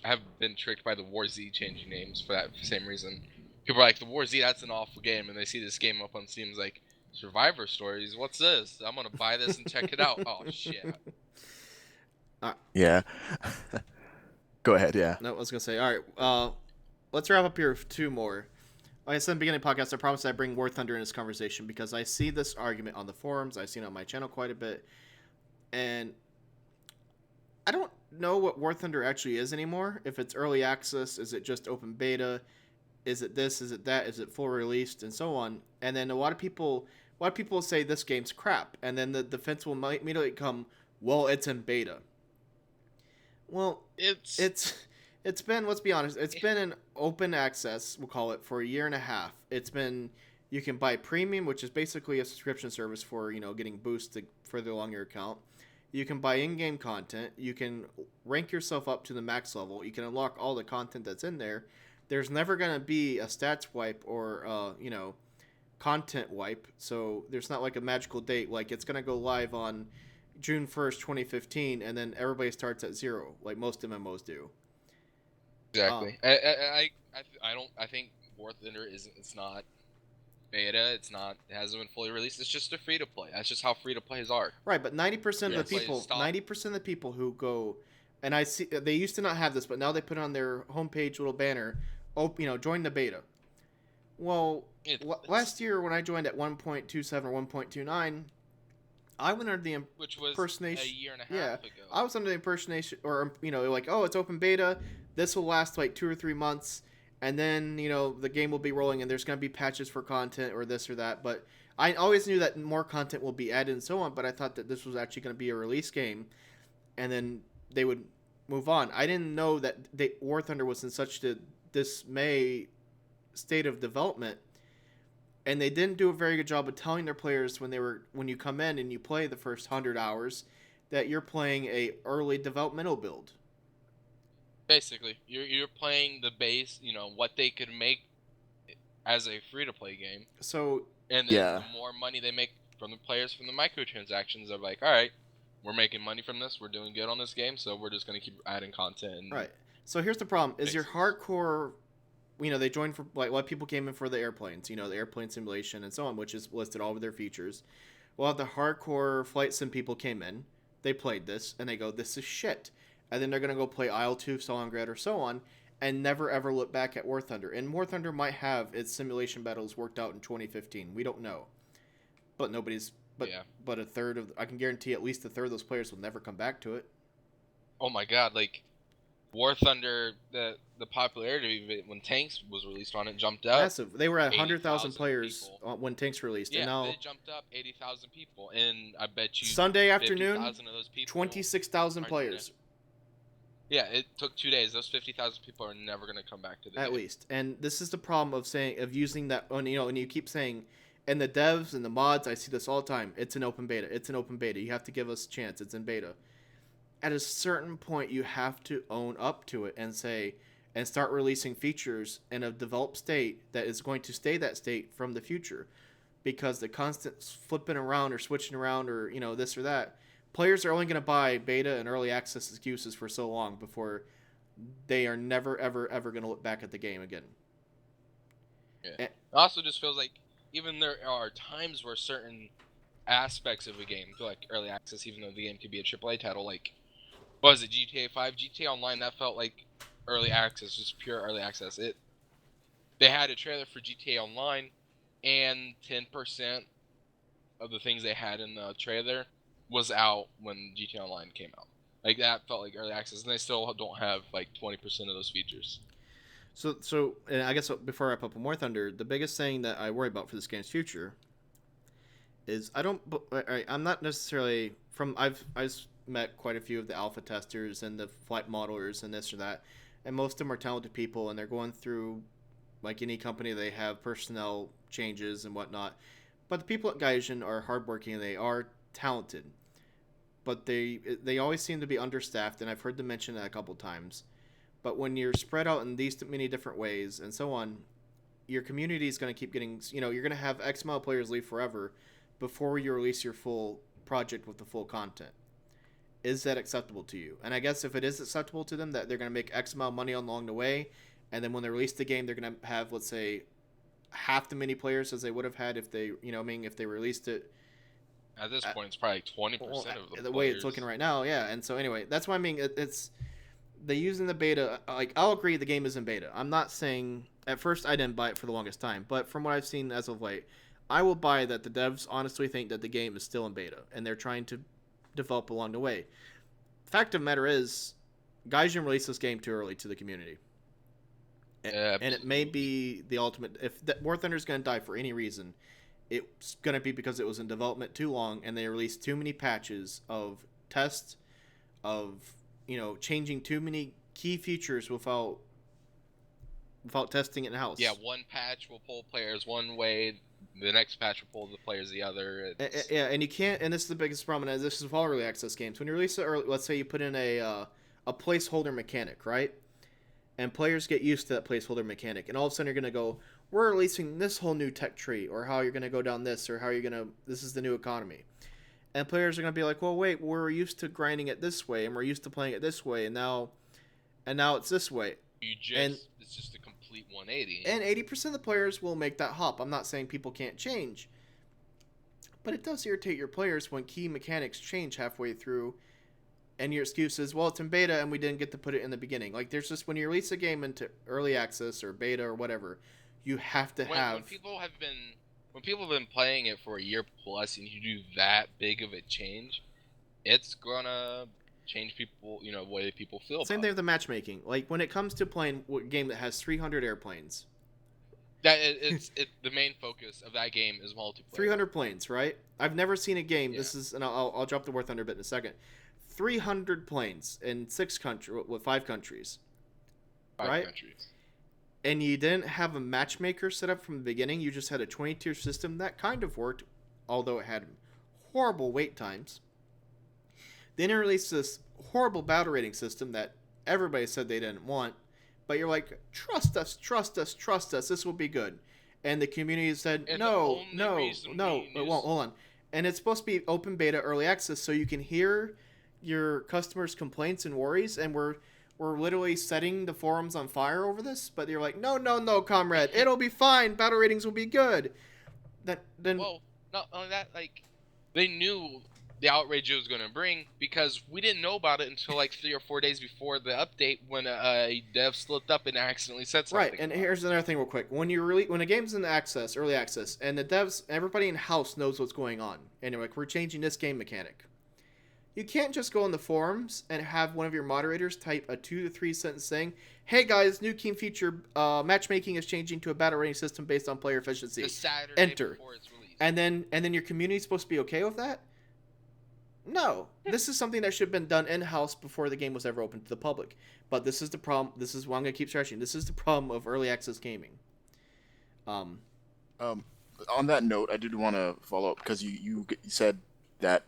have been tricked by the War Z changing names for that same reason. People are like, the War Z, that's an awful game, and they see this game up on Steam, it's like, Survivor Stories, what's this? I'm gonna buy this and check it out. Oh shit. Yeah. Go ahead, yeah. No, I was gonna say, all right, let's wrap up here with two more. Like I said in the beginning of the podcast, I promised I'd bring War Thunder in this conversation because I see this argument on the forums, I've seen it on my channel quite a bit, and I don't know what War Thunder actually is anymore. If it's early access, is it just open beta? Is it this? Is it that? Is it full released? And so on. And then a lot of people say this game's crap, and then the defense will immediately come, well, it's in beta. Well, it's been, let's be honest, it's been in open access, we'll call it, for a year and a half. It's been, you can buy premium, which is basically a subscription service for, getting boosts to further along your account. You can buy in-game content. You can rank yourself up to the max level. You can unlock all the content that's in there. There's never going to be a stats wipe or, content wipe. So there's not like a magical date. Like it's going to go live on June 1st, 2015, and then everybody starts at 0, like most MMOs do. Exactly. I think War Thunder it's not beta, it hasn't been fully released, it's just a free to play. That's just how free to plays are. Right, but 90% Yes. of the people, 90% of the people who go, and I see they used to not have this, but now they put on their homepage little banner, join the beta. Well, last year when I joined at 1.27 or 1.29, I went under the which was impersonation. a year and a Yeah, half ago. I was under the impersonation, or like, oh, it's open beta. This will last like 2 or 3 months, and then the game will be rolling, and there's gonna be patches for content or this or that. But I always knew that more content will be added and so on. But I thought that this was actually gonna be a release game, and then they would move on. I didn't know that War Thunder was in such a dismay state of development. And they didn't do a very good job of telling their players when you come in and you play the first 100 hours that you're playing a early developmental build. Basically, you're playing the base, what they could make as a free to play game. So and then the more money they make from the players from the microtransactions, they're like, all right, we're making money from this, we're doing good on this game, so we're just gonna keep adding content. And right. So here's the problem: is your hardcore. They joined for like a lot of people came in for the airplanes, the airplane simulation and so on, which is listed all of their features. Well, the hardcore flight sim people came in, they played this, and they go, "This is shit," and then they're gonna go play Isle 2, Stalingrad, or so on, and never ever look back at War Thunder. And War Thunder might have its simulation battles worked out in 2015. We don't know, but nobody's. But Yeah. but a third of I can guarantee at least a third of those players will never come back to it. Oh my god, like War Thunder, the popularity of it when Tanks was released on it jumped up. Massive. They were at 100,000 80,000 players people. when Tanks released, Yeah, and now they jumped up 80,000 people, and I bet you Sunday afternoon, 50,000 of those people 26,000 are players Yeah, it took 2 days. Those 50,000 people are never gonna come back to the at game. least. And this is the problem of using that. And you keep saying, and the devs and the mods, I see this all the time. It's an open beta. It's an open beta. You have to give us a chance. It's in beta. At a certain point, you have to own up to it and say, and start releasing features in a developed state that is going to stay that state from the future, because the constant flipping around or switching around or this or that, players are only going to buy beta and early access excuses for so long before they are never ever ever going to look back at the game again. It also just feels like even there are times where certain aspects of a game feel like early access, even though the game could be a AAA title. Like, what was it, GTA 5? GTA Online, that felt like early access, just pure early access. They had a trailer for GTA Online, and 10% of the things they had in the trailer was out when GTA Online came out. Like, that felt like early access, and they still don't have like 20% of those features. So and I guess before I wrap up on War Thunder, the biggest thing that I worry about for this game's future is I'm not necessarily I've met quite a few of the alpha testers and the flight modelers and this or that, and most of them are talented people, and they're going through, like any company, they have personnel changes and whatnot. But the people at Gaijin are hardworking and they are talented, but they always seem to be understaffed, and I've heard them mention that a couple times. But when you're spread out in these many different ways and so on, your community is going to keep getting, you're going to have X amount of players leave forever before you release your full project with the full content. Is that acceptable to you? And I guess if it is acceptable to them that they're going to make X amount of money along the way, and then when they release the game, they're going to have, let's say, half the many players as they would have had if they, if they released it. At this point, it's probably 20% of the way it's looking right now, yeah. And so anyway, that's why I mean it's they using the beta. Like, I'll agree the game is in beta. I'm not saying at first I didn't buy it for the longest time, but from what I've seen as of late, I will buy that the devs honestly think that the game is still in beta and they're trying to develop along the way. Fact of the matter is, Gaijin released this game too early to the community. And it may be the ultimate. If War Thunder is going to die for any reason, it's going to be because it was in development too long and they released too many patches of tests, of changing too many key features without testing it in house. Yeah, one patch will pull players one way, the next patch will pull the players the other. Yeah, and you can't. And this is the biggest problem. And this is with all early access games. When you release it early, let's say you put in a placeholder mechanic, right? And players get used to that placeholder mechanic, and all of a sudden you're going to go, we're releasing this whole new tech tree, or how you're going to go down this, or how you're going to, this is the new economy. And players are going to be like, well, wait, we're used to grinding it this way, and we're used to playing it this way, and now it's this way. It's just a complete 180. And 80% of the players will make that hop. I'm not saying people can't change, but it does irritate your players when key mechanics change halfway through, and your excuse is, well, it's in beta and we didn't get to put it in the beginning. Like, there's just, when you release a game into early access or beta or whatever, you have to have... When people have been playing it for a year plus and you do that big of a change, it's gonna change people, the way people feel. Same thing with the matchmaking. Like, when it comes to playing a game that has 300 airplanes, the main focus of that game is multiplayer. 300 planes, right? I've never seen a game. Yeah. This is, and I'll drop the War Thunder bit in a second. 300 planes in 5 countries, right? Countries. And you didn't have a matchmaker set up from the beginning. You just had a 20-tier system that kind of worked, although it had horrible wait times. Then it released this horrible battle rating system that everybody said they didn't want, but you're like, trust us, this will be good. And the community said, no, it won't. Hold on. And it's supposed to be open beta early access, so you can hear your customers' complaints and worries, and we're literally setting the forums on fire over this, but you're like, no, comrade, it'll be fine, battle ratings will be good. Well, not only that, like, they knew the outrage it was going to bring because we didn't know about it until like 3 or 4 days before the update when a dev slipped up and accidentally said something. Right, and here's another thing real quick. When a game's in early access, and the devs, everybody in house knows what's going on, and they're like, we're changing this game mechanic. You can't just go on the forums and have one of your moderators type a 2 to 3 sentence saying, "Hey guys, new game feature, matchmaking is changing to a battle rating system based on player efficiency." The Saturday Enter. before it's released. And then your community's supposed to be okay with that? No, this is something that should have been done in-house before the game was ever open to the public. But this is the problem. This is what I'm going to keep stressing. This is the problem of early access gaming. On that note, I did want to follow up because you said that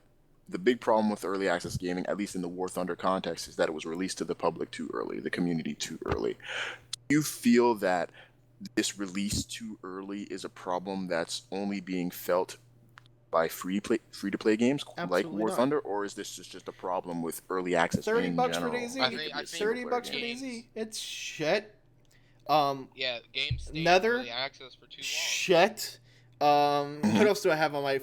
the big problem with early access gaming, at least in the War Thunder context, is that it was released to the public too early, the community too early. Do you feel that this release too early is a problem that's only being felt by free to play games like Absolutely War not. Thunder, or is this just a problem with early access $30 in for general? DayZ. I think $30 for games- DayZ. It's shit. Yeah, games stay Nether? early access for too long. Shit. What else do I have on my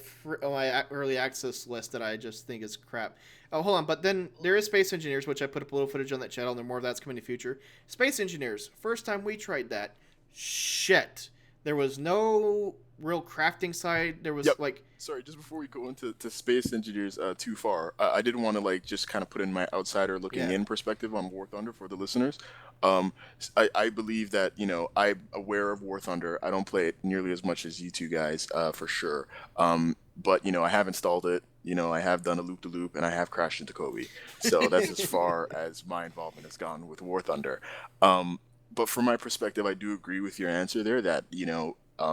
early access list that I just think is crap? Oh, hold on. But then there is Space Engineers, which I put up a little footage on that channel, and more of that's coming in the future. Space Engineers. First time we tried that. Shit. There was no real crafting side. There was Yep. like... Sorry, just before we go into Space Engineers too far, I didn't want to just kind of put in my outsider looking in perspective on War Thunder for the listeners. I believe that I'm aware of War Thunder. I don't play it nearly as much as you two guys for sure. But I have installed it. I have done a loop to loop, and I have crashed into Kobe. So that's as far as my involvement has gone with War Thunder. But from my perspective, I do agree with your answer there that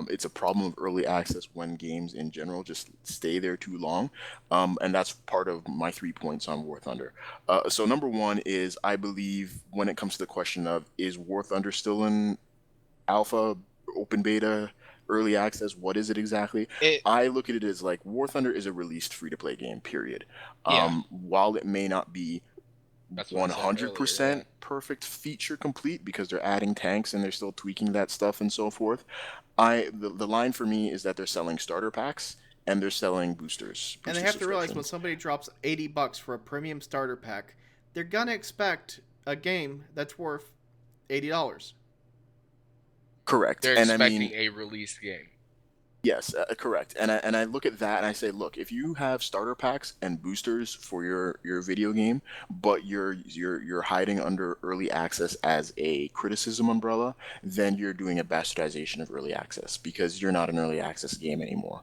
it's a problem of early access when games in general just stay there too long. And that's part of my 3 points on War Thunder. So number one is, I believe when it comes to the question of, is War Thunder still in alpha, open beta, early access? What is it exactly? I look at it as like War Thunder is a released free-to-play game, period. Yeah. While it may not be That's what I said 100% earlier, yeah. perfect feature complete because they're adding tanks and they're still tweaking that stuff and so forth. The line for me is that they're selling starter packs and they're selling boosters. And they have to realize when somebody drops $80 for a premium starter pack, they're gonna expect a game that's worth $80. Correct. They're and expecting I mean, a released game. yes, correct. And I look at that and I say, look, if you have starter packs and boosters for your video game, but you're hiding under early access as a criticism umbrella, then you're doing a bastardization of early access because you're not an early access game anymore.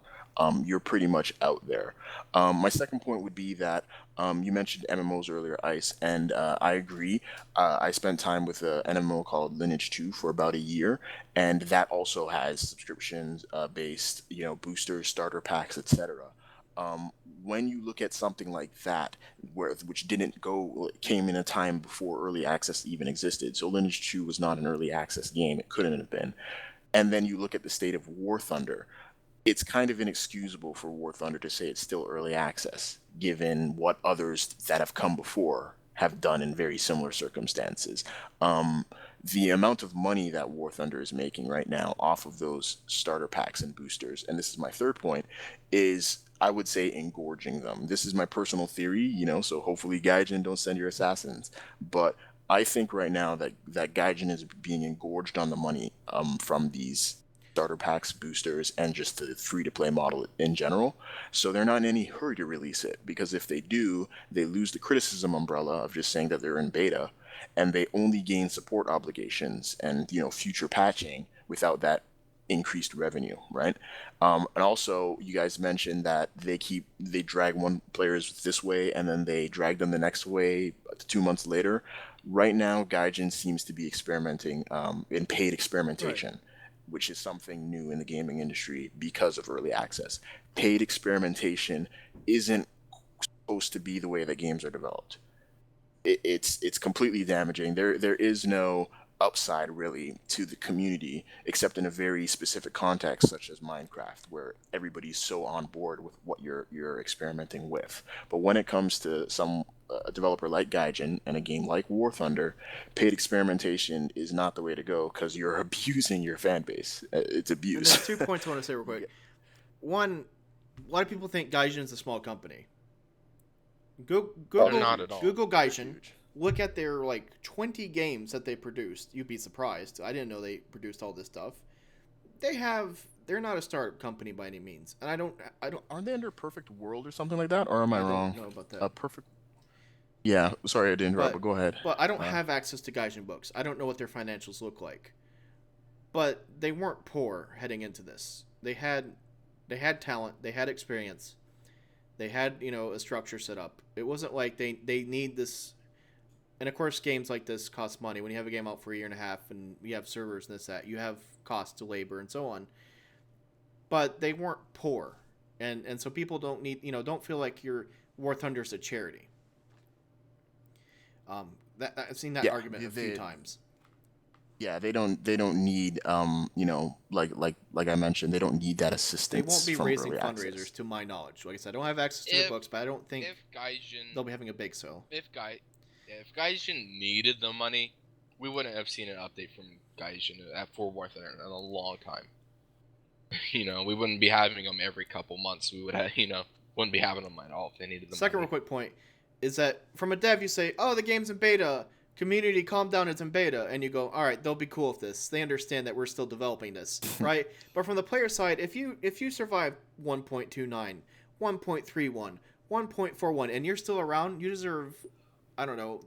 You're pretty much out there. My second point would be that you mentioned MMOs earlier, Ice, and I agree. I spent time with an MMO called Lineage 2 for about a year, and that also has subscriptions based, boosters, starter packs, etc. When you look at something like that, which came in a time before early access even existed, so Lineage 2 was not an early access game; it couldn't have been. And then you look at the state of War Thunder. It's kind of inexcusable for War Thunder to say it's still early access, given what others that have come before have done in very similar circumstances. The amount of money that War Thunder is making right now off of those starter packs and boosters, and this is my third point, is, I would say, engorging them. This is my personal theory, so hopefully Gaijin don't send your assassins, but I think right now that Gaijin is being engorged on the money from these starter packs, boosters, and just the free-to-play model in general. So they're not in any hurry to release it, because if they do, they lose the criticism umbrella of just saying that they're in beta, and they only gain support obligations and future patching without that increased revenue, right? And also, you guys mentioned that they drag one players this way and then they drag them the next way 2 months later. Right now, Gaijin seems to be experimenting in paid experimentation. Right. Which is something new in the gaming industry because of early access. Paid experimentation isn't supposed to be the way that games are developed. It's completely damaging. There is no upside really to the community except in a very specific context such as Minecraft, where everybody's so on board with what you're experimenting with. But when it comes to some a developer like Gaijin and a game like War Thunder, paid experimentation is not the way to go because you're abusing your fan base. It's abuse. And there's 2 points I want to say real quick. One, a lot of people think Gaijin is a small company. Go They're Google not at all. Google Gaijin. Huge. Look at their like 20 games that they produced. You'd be surprised. I didn't know they produced all this stuff. They're not a startup company by any means, and I don't Aren't they under Perfect World or something like that? Or am I don't wrong? know about that. A perfect. Yeah. Sorry, I didn't interrupt, But but go ahead. but I don't Uh, have access to Gaijin books. I don't know what their financials look like. But they weren't poor heading into this. They had talent, they had experience, they had a structure set up. It wasn't like they need this. And of course, games like this cost money. When you have a game out for a year and a half, and you have servers and this that, you have costs to labor and so on. But they weren't poor, and so people don't feel like your War Thunder's a charity. That I've seen that yeah, argument a few they, times. yeah, they don't need like I mentioned, they don't need that They won't assistance be from raising early fundraisers, access. to my knowledge. Like I said, I don't have access to the If books, but I don't think if Gaijin they'll be having a big sale. if Gaijin needed the money, we wouldn't have seen an update from Gaijin for War Thunder in a long time. We wouldn't be having them every couple months. We would have, wouldn't be having them at all if they needed the Second, money. real quick point is that from a dev, you say, "Oh, the game's in beta. Community, calm down. It's in beta," and you go, "All right, they'll be cool with this. They understand that we're still developing this, right?" But from the player side, if you survive 1.29, 1.31, 1.41, and you're still around, you deserve, I don't know,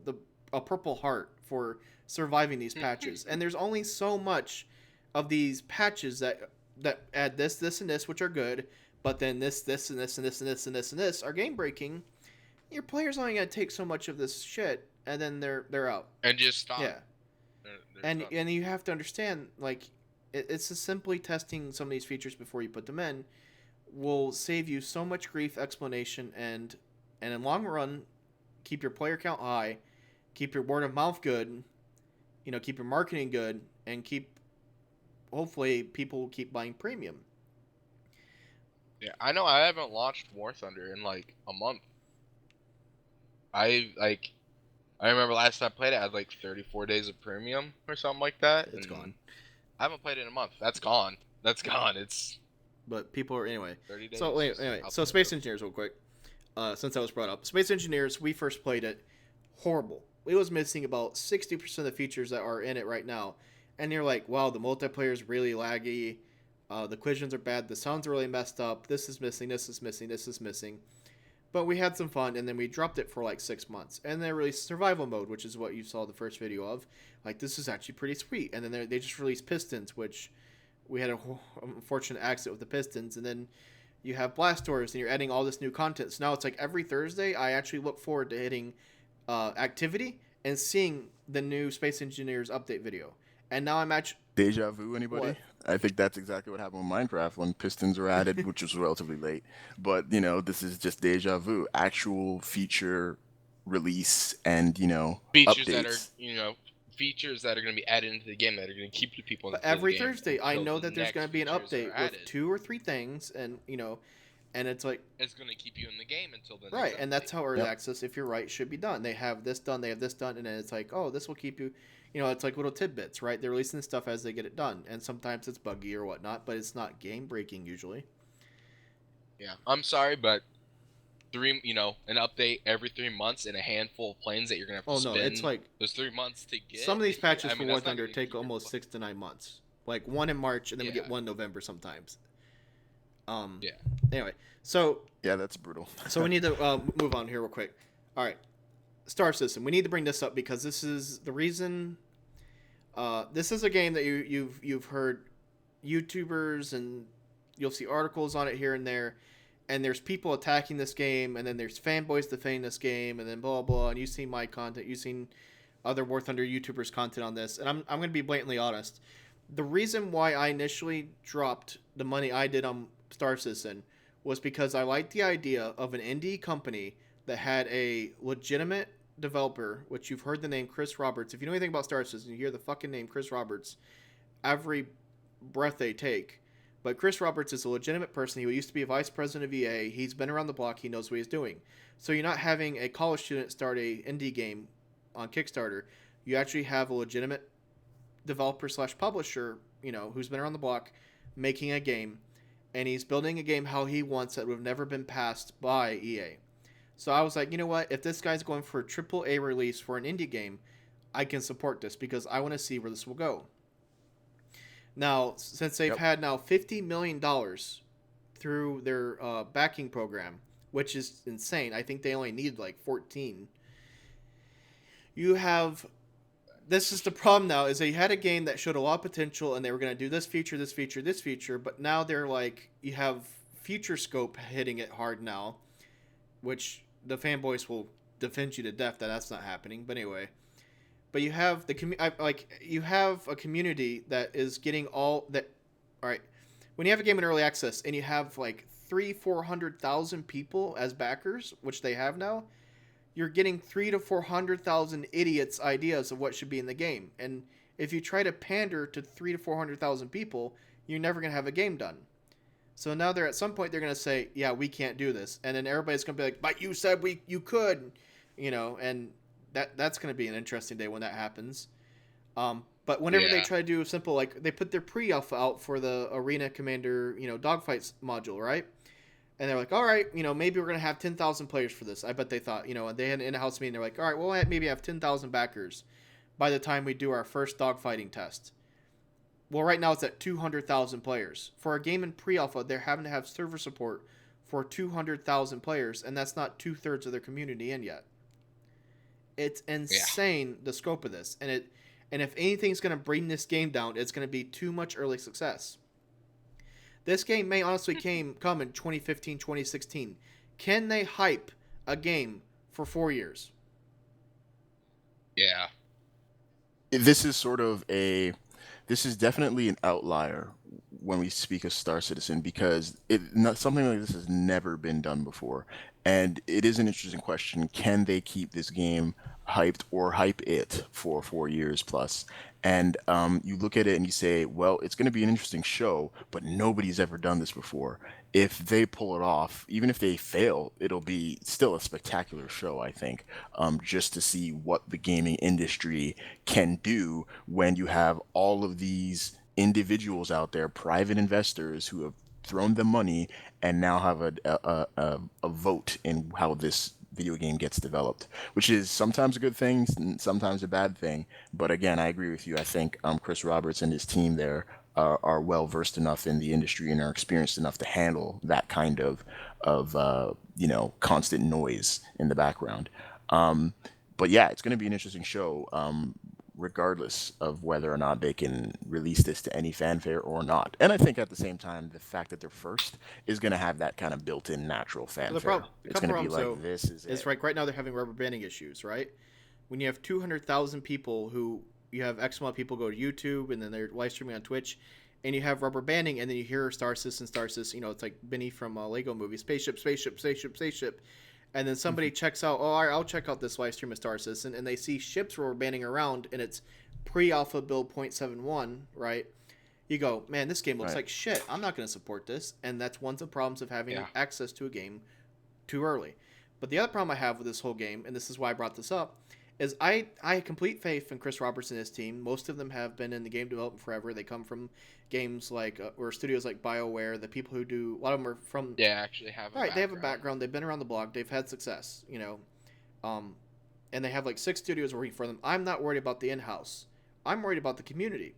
a Purple Heart for surviving these patches. And there's only so much of these patches that add this, and this, which are good, but then this, and this, and this, and this, and this, and this are game breaking. Your players only gonna take so much of this shit, and then they're out. And just stop. Yeah, They're and stuck. you have to understand, like, it's just simply testing some of these features before you put them in will save you so much grief, explanation, and in long run, keep your player count high, keep your word of mouth good, keep your marketing good, and hopefully people will keep buying premium. Yeah, I know. I haven't launched War Thunder in like a month. I remember last time I played it, I had like 34 days of premium or something like that. It's and gone. I haven't played it in a month. That's gone. That's gone. It's But people are anyway. 30 days. So anyway, so Space Engineers, real quick, since that was brought up, Space Engineers, we first played it, horrible. It was missing about 60% of the features that are in it right now, and you're like, wow, the multiplayer is really laggy, the collisions are bad, the sounds are really messed up. This is missing. This is missing. This is missing. But we had some fun, and then we dropped it for like 6 months, and they released survival mode, which is what you saw the first video of. Like, this is actually pretty sweet. And then they just released Pistons, which we had a unfortunate accident with the Pistons, and then you have Blast Doors, and you're adding all this new content. So now it's like every Thursday, I actually look forward to hitting activity and seeing the new Space Engineers update video. And now I'm actually... Deja vu, anybody? What? I think that's exactly what happened with Minecraft when pistons were added, which was relatively late. But, this is just deja vu. Actual feature release and, features updates. features that are going to be added into the game that are going to keep the people. But into the every game Thursday, I until know the that there's next going to be an features are update with added. 2 or 3 things, and and it's like... It's going to keep you in the game until the Right, next and that's update. how early Yep. access, if you're right, should be done. They have this done, they have this done, and then it's like, oh, this will keep you, it's like little tidbits, right? They're releasing stuff as they get it done, and sometimes it's buggy or whatnot, but it's not game breaking usually. Yeah, I'm sorry, but an update every 3 months and a handful of planes that you're going to have to Oh no, spend it's like those 3 months to get. some of these patches I for mean, War that's not Thunder gonna take keep your almost pl- 6 to 9 months. Like one in March, and then we get Yeah. one in November sometimes. Yeah. Anyway, so Yeah, that's brutal. we need to move on here real quick. All right, Star System. We need to bring this up because this is the reason. This is a game that you've heard YouTubers, and you'll see articles on it here and there, and there's people attacking this game, and then there's fanboys defending this game, and then blah blah. And you've seen my content, you've seen other War Thunder YouTubers' content on this, and I'm going to be blatantly honest. The reason why I initially dropped the money I did on Star Citizen was because I liked the idea of an indie company that had a legitimate developer, which you've heard the name Chris Roberts. If you know anything about Star Citizen, you hear the fucking name Chris Roberts every breath they take. But Chris Roberts is a legitimate person. He used to be a vice president of EA. He's been around the block. He knows what he's doing. So you're not having a college student start a indie game on Kickstarter. You actually have a legitimate developer / publisher, who's been around the block, making a game. and he's building a game how he wants that would have never been passed by EA. So I was like, you know what? If this guy's going for a triple A release for an indie game, I can support this because I want to see where this will go. Now, since they've Yep. had now $50 million through their backing program, which is insane. I think they only need like 14. You have this is the problem now is they had a game that showed a lot of potential and they were going to do this feature, this feature, this feature, but now they're like you have future scope hitting it hard now, which the fanboys will defend you to death that that's not happening. But anyway, but you have you have a community that is getting all that. All right, when you have a game in early access and you have like 300,000-400,000 people as backers, which they have now, you're getting 300,000-400,000 idiots' ideas of what should be in the game. And if you try to pander to 300,000-400,000 people, you're never gonna have a game done. So now they're at some point they're gonna say, yeah, we can't do this, and then everybody's gonna be like, but you said you could, and that's gonna be an interesting day when that happens. But whenever they Yeah. try to do simple, like they put their pre-alpha out for the Arena Commander, dogfights module, right? And they're like, all right, maybe we're going to have 10,000 players for this. I bet they thought, and they had an in-house meeting. They're like, all right, we'll maybe have 10,000 backers by the time we do our first dogfighting test. Well, right now it's at 200,000 players. For a game in pre-alpha, they're having to have server support for 200,000 players, and that's not 2/3 of their community in yet. It's insane the scope of this, and if anything's going to bring this game down, it's going to be too much early success. This game may honestly come in 2015, 2016. Can they hype a game for 4 years? Yeah. This is sort of this is definitely an outlier when we speak of Star Citizen because something like this has never been done before, and it is an interesting question: can they keep this game hyped or hype it for 4 years plus? And you look at it and you say, well, it's going to be an interesting show, but nobody's ever done this before. If they pull it off, even if they fail, it'll be still a spectacular show, I think, just to see what the gaming industry can do when you have all of these individuals out there, private investors who have thrown them money and now have a vote in how this video game gets developed, which is sometimes a good thing, sometimes a bad thing. But again, I agree with you. I think Chris Roberts and his team there are well versed enough in the industry and are experienced enough to handle that kind of constant noise in the background. But yeah, it's going to be an interesting show, regardless of whether or not they can release this to any fanfare or not. And I think at the same time, the fact that they're first is going to have that kind of built-in natural fanfare. The It's going couple to be problems, like, though, this is is it. right now they're having rubber banding issues, right? When you have 200,000 people who you have X amount of people go to YouTube and then they're live streaming on Twitch, and you have rubber banding, and then you hear Star Citizen, it's like Benny from Lego Movie, spaceship, spaceship, spaceship, spaceship. And then somebody checks out, all right, I'll check out this live stream of Star Citizen, and they see ships rubber banding around, and it's pre-alpha build 0.71, right? You go, man, this game looks Right. like shit. I'm not going to support this. And that's one of the problems of having Yeah. access to a game too early. But the other problem I have with this whole game, and this is why I brought this up, is I have complete faith in Chris Roberts and his team. Most of them have been in the game development forever. They come from games like, or studios like BioWare. The people who do, a lot of them are from, Yeah, actually have right, they have a background. They've been around the block. They've had success, and they have like 6 studios working for them. I'm not worried about the in-house. I'm worried about the community.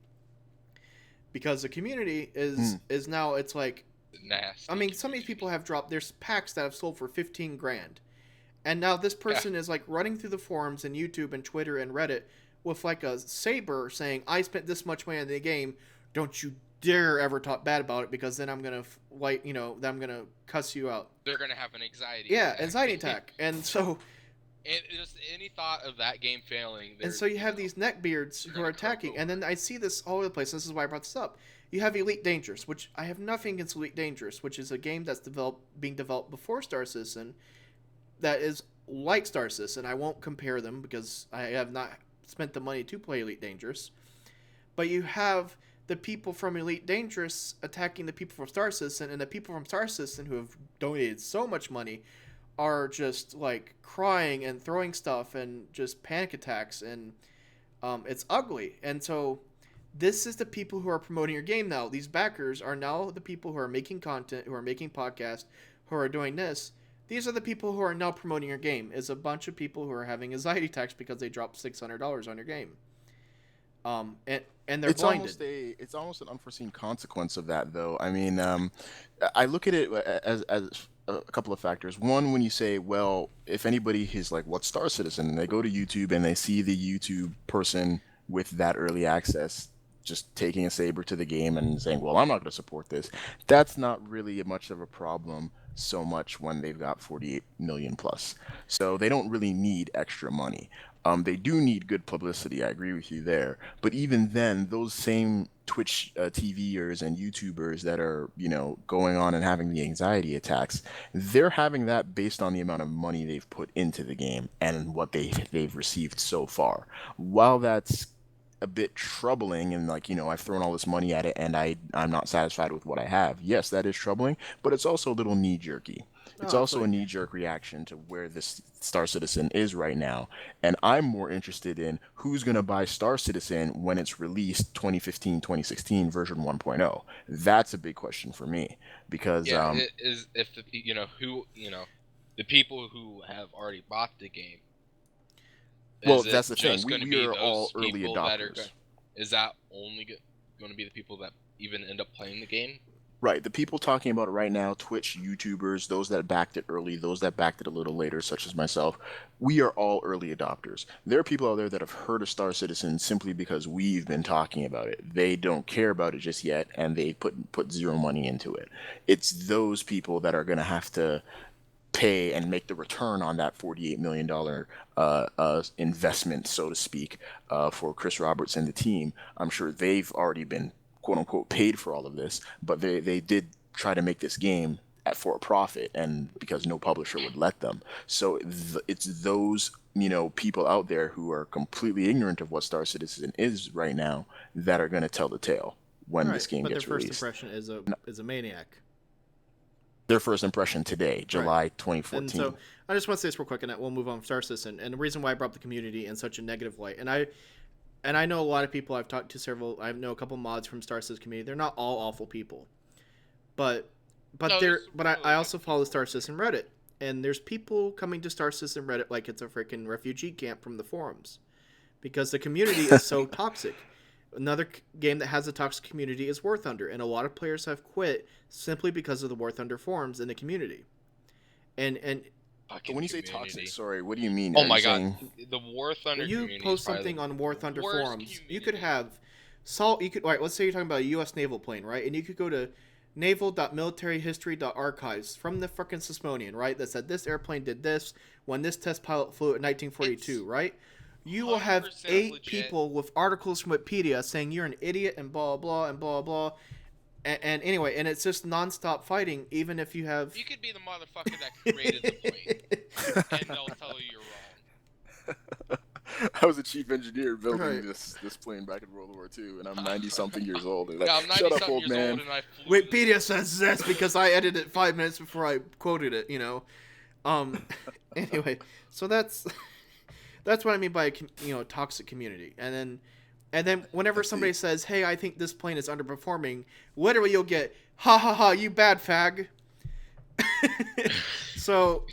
Because the community is now, it's like, Nasty. I mean, some of these people have dropped, there's packs that have sold for 15 grand. And now this person is like running through the forums and YouTube and Twitter and Reddit with like a saber saying, I spent this much money on the game. Don't you dare ever talk bad about it because then I'm going to, then I'm going to cuss you out. They're gonna have an anxiety. Yeah, attack. anxiety attack. And so, And just any thought of that game failing. and so you have these neckbeards who are attacking. And then I see this all over the place. This is why I brought this up. You have Elite Dangerous, which I have nothing against Elite Dangerous, which is a game that's being developed before Star Citizen that is like Star Citizen. I won't compare them because I have not spent the money to play Elite Dangerous. But you have the people from Elite Dangerous attacking the people from Star Citizen, and the people from Star Citizen who have donated so much money are just like crying and throwing stuff and just panic attacks, and it's ugly. And so This is the people who are promoting your game now. These backers are now the people who are making content, who are making podcasts, who are doing this. These are the people who are now promoting your game. It's a bunch of people who are having anxiety attacks because they dropped $600 on your game. And they're It's blinded. it's almost an unforeseen consequence of that, though. I mean, I look at it as a couple of factors. One, when you say, well, if anybody is like, "What's Star Citizen?" and they go to YouTube and they see the YouTube person with that early access just taking a saber to the game and saying, "Well, I'm not going to support this." That's not really much of a problem so much when they've got 48 million plus. So they don't really need extra money. They do need good publicity. I agree with you there. But even then, those same Twitch TVers and YouTubers that are, going on and having the anxiety attacks, they're having that based on the amount of money they've put into the game and what they've received so far. While that's a bit troubling and like, I've thrown all this money at it and I'm not satisfied with what I have. Yes, that is troubling, but it's also a little knee jerky. It's Oh, also a absolutely. knee jerk reaction to where this Star Citizen is right now. And I'm more interested in who's going to buy Star Citizen when it's released 2015, 2016 version 1.0. That's a big question for me because Yeah, it is if the people who have already bought the game. well, Is that's it the thing. just We going to we be are all those early people that are adopters. is that only going to be the people that even end up playing the game? Right. The people talking about it right now, Twitch, YouTubers, those that backed it early, those that backed it a little later, such as myself, we are all early adopters. There are people out there that have heard of Star Citizen simply because we've been talking about it. They don't care about it just yet, and they put zero money into it. It's those people that are going to have to pay and make the return on that $48 million investment, so to speak, for Chris Roberts and the team. I'm sure they've already been quote unquote paid for all of this, but they did try to make this game for a profit and because no publisher would let them. So it's those people out there who are completely ignorant of what Star Citizen is right now that are going to tell the tale when Right. this game But their gets first released. impression is a maniac. Their first impression today, Right. July And 2014. so I just want to say this real quick, and we'll move on from Star Citizen. And the reason why I brought up the community in such a negative light, and I know a lot of people. I've talked to several. I know a couple mods from Star Citizen community. They're not all awful people, but No, they're there's but really I good also follow the people. Star Citizen Reddit, and there's people coming to Star Citizen Reddit like it's a freaking refugee camp from the forums, because the community is so toxic. Another game that has a toxic community is War Thunder, and a lot of players have quit simply because of the War Thunder forums in the community. And So Fucking when you say toxic, community. sorry, what do you mean? Oh Are you my god, saying the War Thunder when you community is post probably something on War the Thunder worst forums, you could community. have salt. You could, all right. Let's say you're talking about a U.S. naval plane, right? And you could go to naval.militaryhistory.archives from the frickin' Smithsonian, right? That said this airplane did this when this test pilot flew in 1942, It's right? You will have 100% eight legit. people with articles from Wikipedia saying you're an idiot and blah blah and blah blah. And anyway, and it's just nonstop fighting, even if you have. You could be the motherfucker that created the plane, and they'll tell you you're wrong. I was a chief engineer building Right. this plane back in World War II, and I'm 90 something years old. They're like, Yeah, I'm 90 shut up, something old years old man. and I flew Wikipedia says this because I edited it 5 minutes before I quoted it. Um. Anyway, so that's what I mean by toxic community. And then whenever I see. somebody says, "Hey, I think this plane is underperforming," literally you'll get, "Ha ha ha, you bad fag." So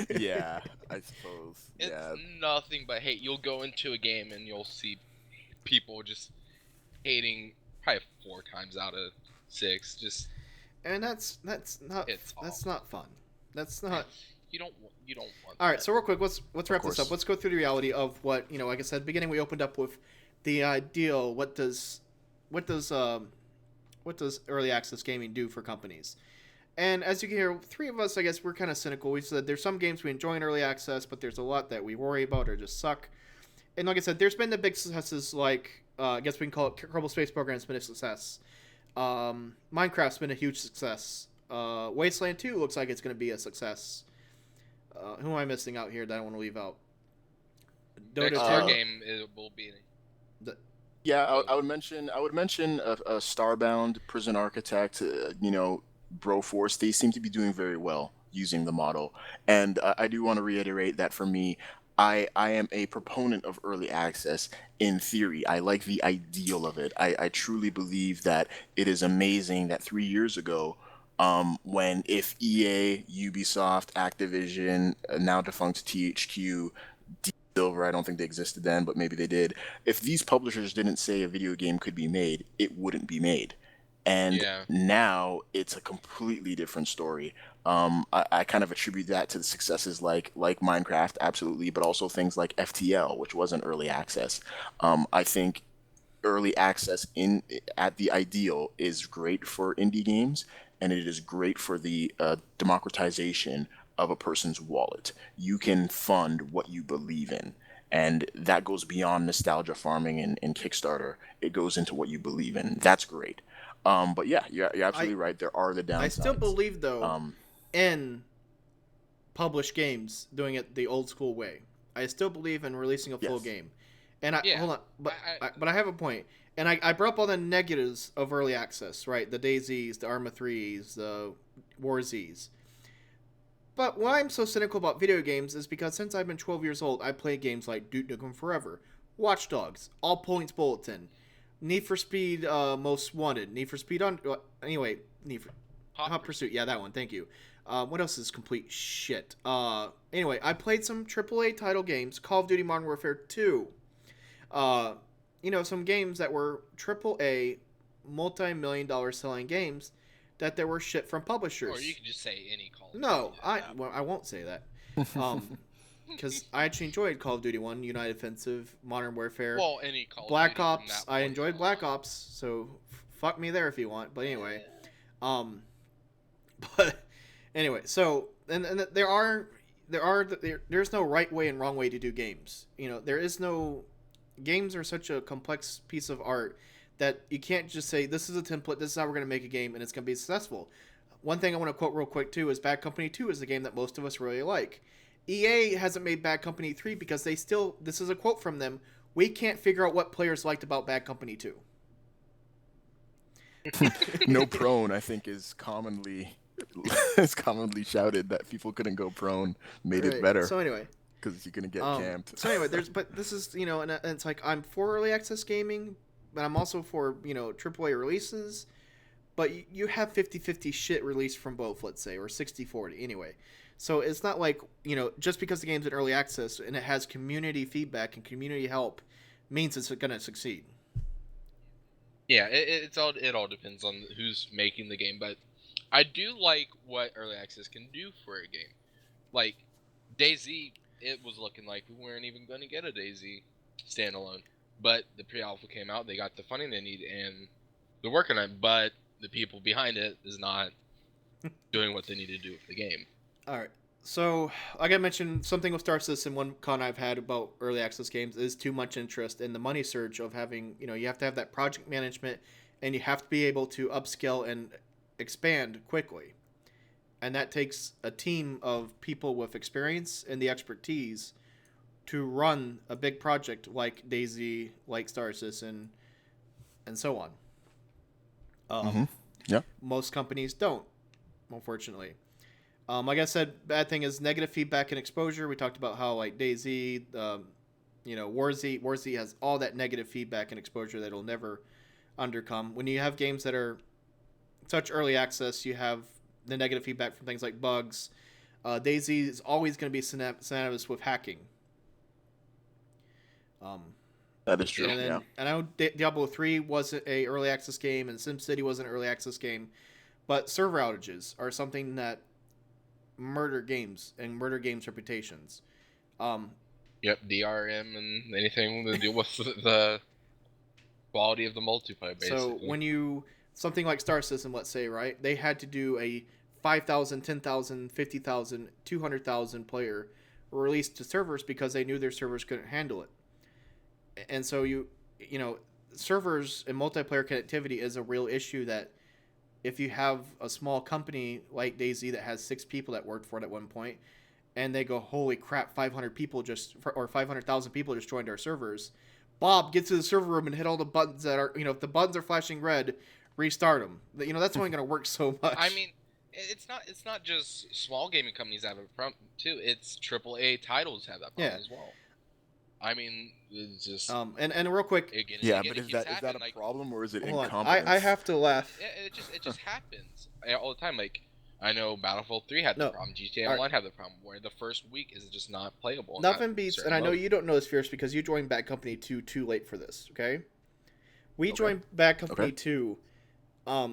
Yeah, I suppose. It's Yeah, nothing but hate. You'll go into a game and you'll see people just hating probably 4 times out of 6. Just and that's awful. not fun. That's not. You don't want All right, that. so real quick, let's of wrap this up. course. Let's go through the reality of what like I said, beginning we opened up with the ideal. What does early access gaming do for companies? And as you can hear, three of us, I guess, we're kind of cynical. We said there's some games we enjoy in early access, but there's a lot that we worry about or just suck. And like I said, there's been the big successes like I guess we can call it Kerbal Space Program's been a success. Minecraft's been a huge success. Wasteland 2 looks like it's going to be a success. Who am I missing out here that I want to leave out? Next Dota year 2. game it will be. The, Yeah, I would mention a Starbound, Prison Architect, Broforce. They seem to be doing very well using the model, and I do want to reiterate that for me, I am a proponent of early access in theory. I like the ideal of it. I truly believe that it is amazing that 3 years ago, when if EA, Ubisoft, Activision, now defunct THQ, Deep Silver, I don't think they existed then, but maybe they did. If these publishers didn't say a video game could be made, it wouldn't be made. And Yeah. now it's a completely different story. I kind of attribute that to the successes like Minecraft, absolutely, but also things like FTL, which wasn't early access. I think early access in at the ideal is great for indie games, and it is great for the democratization of a person's wallet. You can fund what you believe in, and that goes beyond nostalgia farming and Kickstarter. It goes into what you believe in. That's great. But yeah, you're I absolutely right. There are the I still downsides. believe though Um, in published games doing it the old school way. I still believe in releasing a full yes. game. And I Yeah. hold on, I but I have a point. And I brought up all the negatives of early access, right? The DayZs, the Arma 3s, the War Zs. But why I'm so cynical about video games is because since I've been 12 years old, I played games like Duke Nukem Forever, Watch Dogs, All Points Bulletin, Need for Speed Most Wanted, Need for Speed on. Anyway, Need for Hot Pursuit. Yeah, that one. Thank you. What else is complete shit? Anyway, I played some AAA title games, Call of Duty Modern Warfare 2. Uh, some games that were AAA, multi-million-dollar selling games that there were shit from publishers. Or you could just say any Call of No, Duty. I won't say that. Because I actually enjoyed Call of Duty 1, United Offensive, Modern Warfare, Well, any Call of Black Duty from Ops. that I point enjoyed on. Black Ops, so fuck me there if you want. But anyway, um, but anyway, so and there's no right way and wrong way to do games. There is no games are such a complex piece of art that you can't just say this is a template, this is how we're going to make a game, and it's going to be successful. One thing I want to quote real quick too is Bad Company 2 is the game that most of us really like. EA hasn't made Bad Company 3 because they still, this is a quote from them, we can't figure out what players liked about Bad Company 2. No prone, I think, is commonly is commonly shouted that people couldn't go prone made it Right. better So anyway, because you couldn't get camped. so anyway, but this is, and it's like I'm for early access gaming, but I'm also for, AAA releases. But you have 50-50 shit released from both, let's say, or 60-40 anyway. So it's not like, just because the game's in early access and it has community feedback and community help means it's going to succeed. Yeah, it all depends on who's making the game, but I do like what early access can do for a game. Like DayZ, it was looking like we weren't even going to get a DayZ standalone, but the pre-alpha came out, they got the funding they need, and they're working on it. But the people behind it is not doing what they need to do with the game. All right. So, like I mentioned, something with Star Citizen, one con I've had about early access games is too much interest in the money surge of having, you have to have that project management and you have to be able to upscale and expand quickly. And that takes a team of people with experience and the expertise to run a big project like DayZ, like Star Citizen, and so on. Yeah. Most companies don't, unfortunately. Like I said, bad thing is negative feedback and exposure. We talked about how like DayZ, Warzy has all that negative feedback and exposure that it'll never undercome. When you have games that are such early access, you have the negative feedback from things like bugs. DayZ is always going to be synonymous with hacking. That is true. And then Yeah. I know Diablo 3 wasn't a early access game, and SimCity wasn't an early access game, but server outages are something that murder games and murder games' reputations. Yep, DRM and anything to deal with the quality of the multiplayer, basically. So when something like Star System, let's say, right, they had to do a 5,000, 10,000, 50,000, 200,000 player release to servers because they knew their servers couldn't handle it. And so servers and multiplayer connectivity is a real issue that if you have a small company like DayZ that has 6 people that worked for it at one point, and they go, holy crap, 500 people or 500,000 people just joined our servers. Bob, get to the server room and hit all the buttons that are, if the buttons are flashing red, restart them. That's only going to work so much. I mean, it's not just small gaming companies that have a problem too. It's AAA titles have that problem as well. I mean, it's just And real quick, Yeah, again, but it is keeps that a happening. Like problem or is it hold on. I incompetence? have to laugh. it just happens all the time. Like I know Battlefield 3 had the No, problem. GTA all right. Online had the problem where the first week is just not playable in that Nothing beats, and certain I know mode. you don't know this, Fierce, because you joined Bad Company 2 too late for this. Okay, we Okay. joined Bad Okay. Company 2.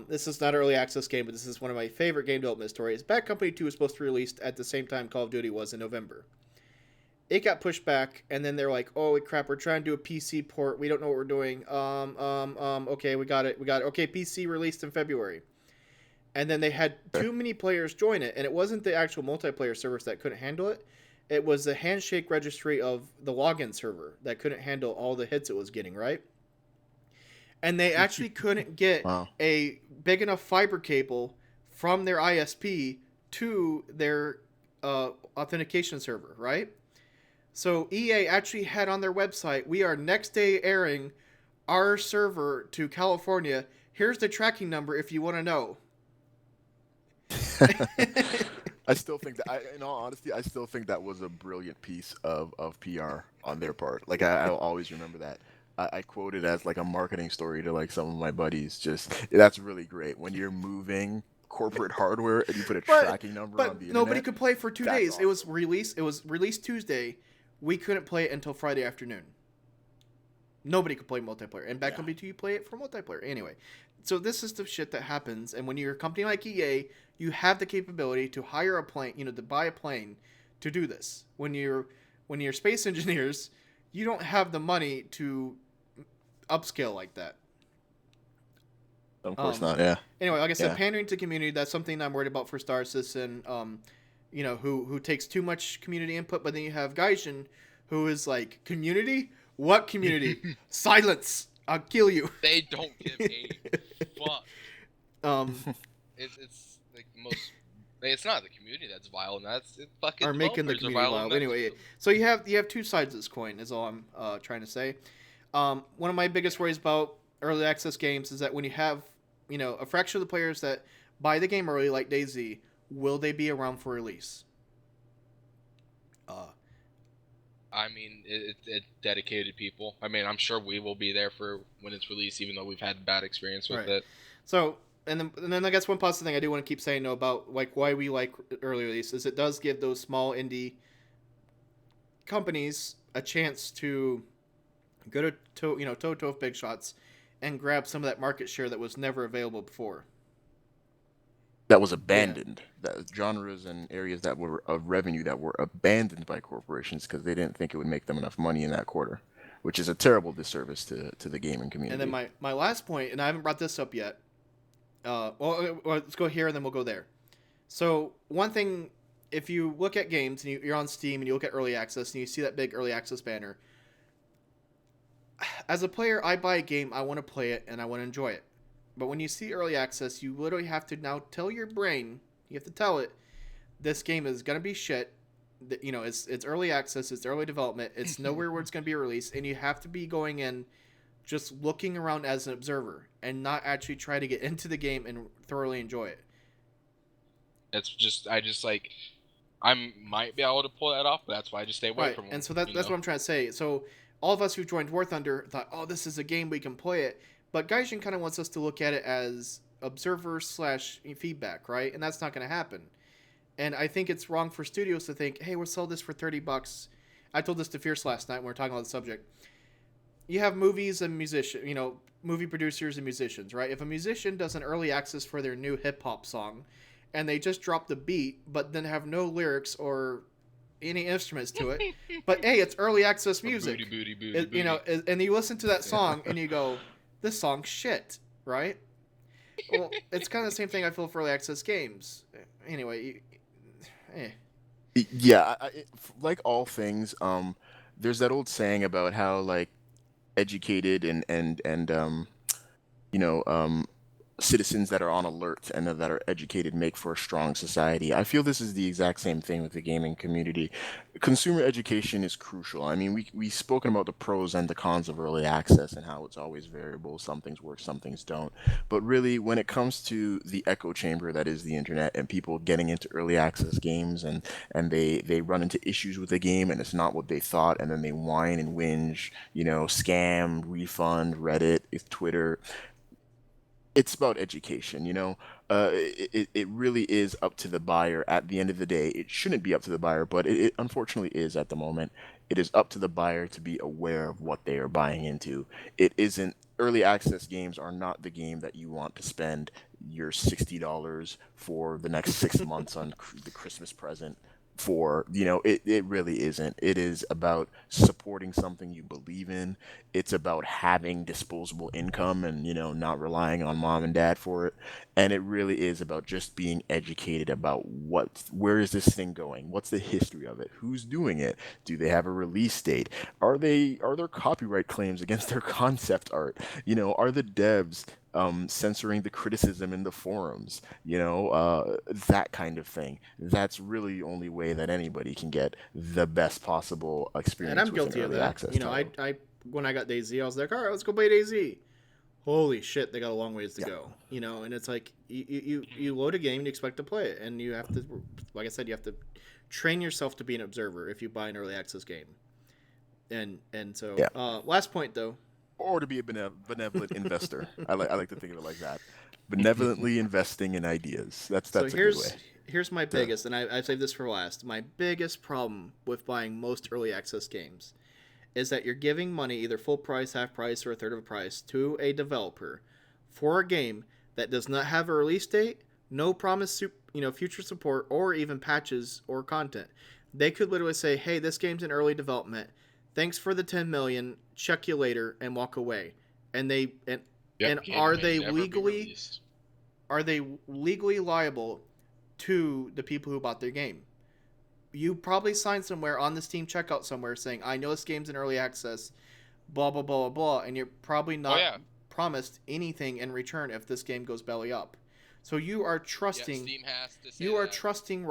This is not an early access game, but this is one of my favorite game development stories. Bad Company 2 was supposed to be released at the same time Call of Duty was in November. It got pushed back, and then they're like, "Oh crap, we're trying to do a PC port. We don't know what we're doing." Okay, we got it. Okay, PC released in February, and then they had Okay. too many players join it, and it wasn't the actual multiplayer servers that couldn't handle it. It was the handshake registry of the login server that couldn't handle all the hits it was getting, right? And they actually couldn't get Wow. a big enough fiber cable from their ISP to their authentication server, right? So EA actually had on their website, we are next day airing our server to California. Here's the tracking number if you want to know. I still think that, in all honesty, I still think that was a brilliant piece of PR on their part. Like I'll always remember that. I quote it as like a marketing story to like some of my buddies. Just that's really great when you're moving corporate hardware and you put a but tracking number on but the nobody internet. could play for 2 days. That's It was awesome. released. It was released Tuesday. We couldn't play it until Friday afternoon. Nobody could play multiplayer. And Bad Yeah. Company 2, you play it for multiplayer. Anyway, so this is the shit that happens. And when you're a company like EA, you have the capability to hire a plane, to buy a plane to do this. When you're space engineers, you don't have the money to upscale like that. Of course Um, not. Yeah. anyway, like I said, Yeah. pandering to community, that's something I'm worried about for Star Citizen. Who takes too much community input, but then you have Gaijin, who is like, community? What community? Silence! I'll kill you. They don't give a fuck. um, It's like the most. It's not the community that's violent. That's it. Fucking are making the developers are community violent. wild. Anyway, so you have two sides of this coin. Is all I'm trying to say. One of my biggest worries about early access games is that when you have a fraction of the players that buy the game early, like DayZ, will they be around for release? I mean, it dedicated people. I mean, I'm sure we will be there for when it's released, even though we've had bad experience with Right. it. So, and then I guess one positive thing I do want to keep saying though about like why we like early release is it does give those small indie companies a chance to go toe with big shots and grab some of that market share that was never available before. That was abandoned. That genres and areas that were of revenue that were abandoned by corporations because they didn't think it would make them enough money in that quarter, which is a terrible disservice to the gaming And then community. my last point, and I haven't brought this up yet. Let's go here and then we'll go there. So one thing, if you look at games and you're on Steam and you look at early access and you see that big early access banner, as a player, I buy a game, I want to play it and I want to enjoy it. But when you see early access, you literally have to now tell your brain, you have to tell it, this game is gonna be shit. It's early access, it's early development, it's nowhere where it's gonna be released, and you have to be going in just looking around as an observer and not actually try to get into the game and thoroughly enjoy it. It's just I might be able to pull that off, but that's why I just stay away Right, from them. and so that's what I'm trying to say. So all of us who joined War Thunder thought, oh, this is a game we can play it, but Gaijin kind of wants us to look at it as observers/feedback, right? And that's not going to happen. And I think it's wrong for studios to think, hey, we'll sell this for $30. I told this to Fierce last night when we were talking about the subject. You have movies and movie producers and musicians, right? If a musician does an early access for their new hip hop song, and they just drop the beat, but then have no lyrics or any instruments to it, but hey, it's early access music. And you listen to that song and you go, this song's shit, right? Well, it's kind of the same thing I feel for early access games. Anyway, Yeah, like all things, there's that old saying about how like educated and you know citizens that are on alert and that are educated make for a strong society. I feel this is the exact same thing with the gaming community. Consumer education is crucial. I mean, we spoken about the pros and the cons of early access and how it's always variable. Some things work, some things don't. But really, when it comes to the echo chamber that is the internet and people getting into early access games and they run into issues with the game and it's not what they thought and then they whine and whinge, scam, refund, Reddit, Twitter, it's about education. It really is up to the buyer at the end of the day. It shouldn't be up to the buyer, but it unfortunately is at the moment. It is up to the buyer to be aware of what they are buying into. It isn't Early access games are not the game that you want to spend your $60 for the next 6 months on the Christmas present for. It really isn't. It is about supporting something you believe in. It's about having disposable income and not relying on mom and dad for it. And it really is about just being educated about where is this thing going, what's the history of it, who's doing it, do they have a release date, are there copyright claims against their concept art, are the devs censoring the criticism in the forums, that kind of thing. That's really the only way that anybody can get the best possible And I'm experience with an guilty of early that. access You know, title. I when I got DayZ, I was like, all right, let's go play DayZ. Holy shit, they got a long ways to Yeah. go. And it's like you load a game, and you expect to play it, and you have to, like I said, you have to train yourself to be an observer if you buy an early access game. And so, Yeah. last point though. Or to be a benevolent investor. I like to think of it like that. Benevolently investing in ideas. That's So that's a good way here's my to. biggest, and I saved this for last. My biggest problem with buying most early access games is that you're giving money, either full price, half price, or a third of a price, to a developer for a game that does not have a release date, no promise, future support, or even patches or content. They could literally say, "Hey, this game's in early development. Thanks for the 10 million. Check you later," and walk away. And they and Yep, game are may they never be legally released. liable to the people who bought their game? You probably signed somewhere on the Steam checkout somewhere saying, "I know this game's in early access, blah blah blah blah blah," and you're probably Oh not yeah, promised anything in return if this game goes belly up. So you are yeah. trusting Steam has to say you are that. trusting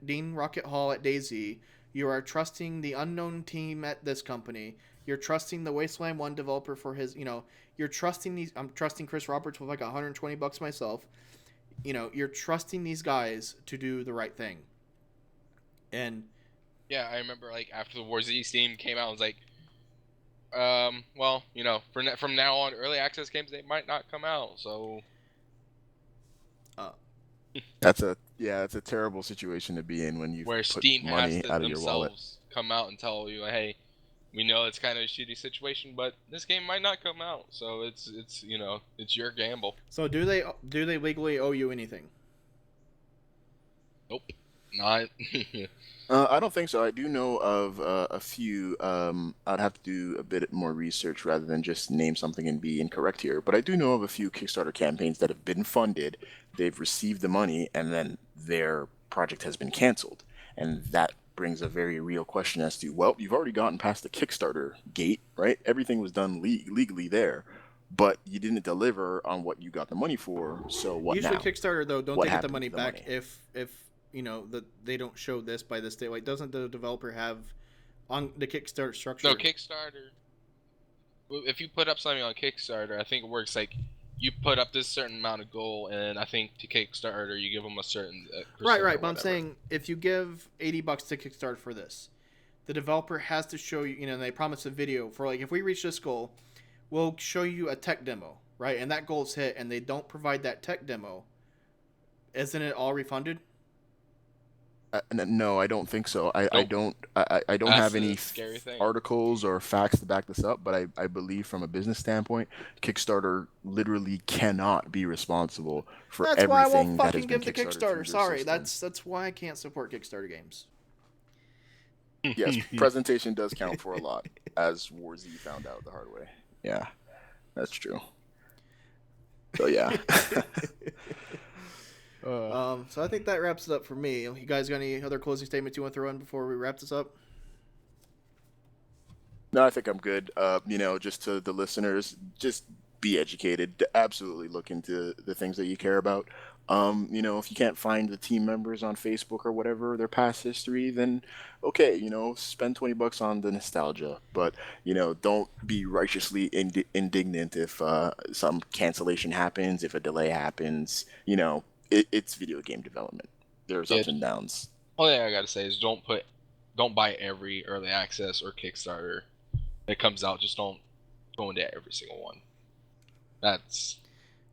Dean Rocket Hall at DayZ. You are trusting the unknown team at this company. You're trusting the Wasteland 1 developer for his, you're trusting these. I'm trusting Chris Roberts with like $120 myself. You're trusting these guys to do the right thing. And Yeah, I remember like after the War Z Steam came out, I was like, well, from now on, early access games they might not come out. So uh, That's a terrible situation to be in when you've where put Steam has money to out of your wallet. themselves come out and tell you, hey, we know it's kind of a shitty situation, but this game might not come out. So it's your gamble. so do they legally owe you anything? Nope, not. I don't think so. I do know of a few. I'd have to do a bit more research rather than just name something and be incorrect here. But I do know of a few Kickstarter campaigns that have been funded. They've received the money, and then their project has been canceled. And that brings a very real question as to, well, you've already gotten past the Kickstarter gate, right? Everything was done legally there, but you didn't deliver on what you got the money for. So what Usually now? Kickstarter though, don't What they get the happened money to the back money? if that they don't show this by this date? Like, doesn't the developer have on the Kickstarter structure? No, Kickstarter. If you put up something on Kickstarter, I think it works like you put up this certain amount of goal, and I think to Kickstarter you give them a certain Right, percent or but I'm whatever. saying if you give $80 to Kickstarter for this, the developer has to show you. They promise a video for, like, if we reach this goal, we'll show you a tech demo, right? And that goal is hit, and they don't provide that tech demo. Isn't it all refunded? No, I don't think so. Nope. I don't That's have the any scary thing. articles or facts to back this up, but I believe from a business standpoint, Kickstarter literally cannot be responsible for That's why I won't everything that has fucking been give the Kickstarted through Kickstarter. their Sorry, system. that's why I can't support Kickstarter games. Yes, presentation does count for a lot, as War Z found out the hard way. Yeah, that's true. So yeah. So I think that wraps it up for me. You guys got any other closing statements you want to throw in before we wrap this up? No, I think I'm good. Just to the listeners, just be educated. Absolutely look into the things that you care about. If you can't find the team members on Facebook or whatever, their past history, then okay, spend $20 on the nostalgia. But, don't be righteously indignant if some cancellation happens, if a delay happens. It's video game development. There's Yeah. ups and downs. Only thing I gotta say is don't buy every early access or Kickstarter that comes out. Just don't go into every single one. That's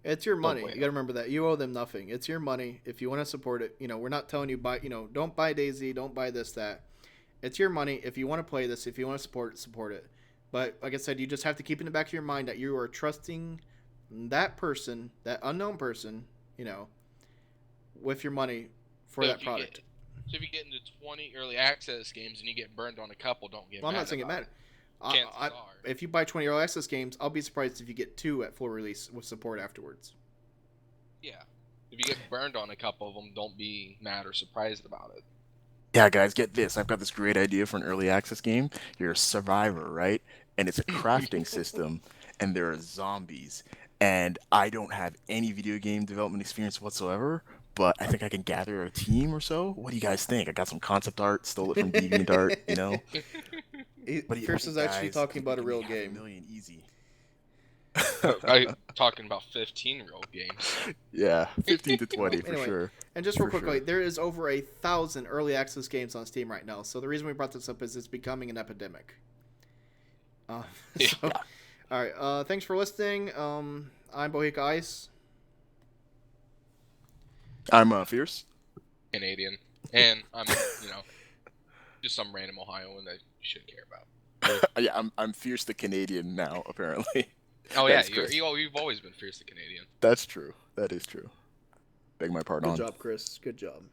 It's your money. way. You got to remember that. You owe them nothing. It's your money. If you want to support it, we're not telling you don't buy DayZ, don't buy this, that. It's your money. If you want to play this, if you want to support it. But like I said, you just have to keep in the back of your mind that you are trusting that person, that unknown person, with your money for that product. So if you get into 20 early access games and you get burned on a couple, don't get Well, mad. I'm not saying it about matters. Chances are. If you buy 20 early access games, I'll be surprised if you get 2 at full release with support afterwards. Yeah. If you get burned on a couple of them, don't be mad or surprised about it. Yeah, guys, get this. I've got this great idea for an early access game. You're a survivor, right? And it's a crafting system, and there are zombies. And I don't have any video game development experience whatsoever, but I think I can gather a team or so. What do you guys think? I got some concept art, stole it from DeviantArt. Fierce is actually talking about a real game. $500,000 easy. I'm talking about 15-year-old games. Yeah, 15 to 20 for Anyway, sure. And just real For quickly, sure. there is over 1,000 early access games on Steam right now. So the reason we brought this up is it's becoming an epidemic. So, all right. Thanks for listening. I'm Bohica Ice. I'm Fierce. Canadian. And I'm, just some random Ohioan that you shouldn't care about. Yeah, I'm Fierce the Canadian now, apparently. Oh, yeah. That's Chris. You've always been fiercely Canadian. That's true. That is true. Beg my pardon. Good job, Chris. Good job.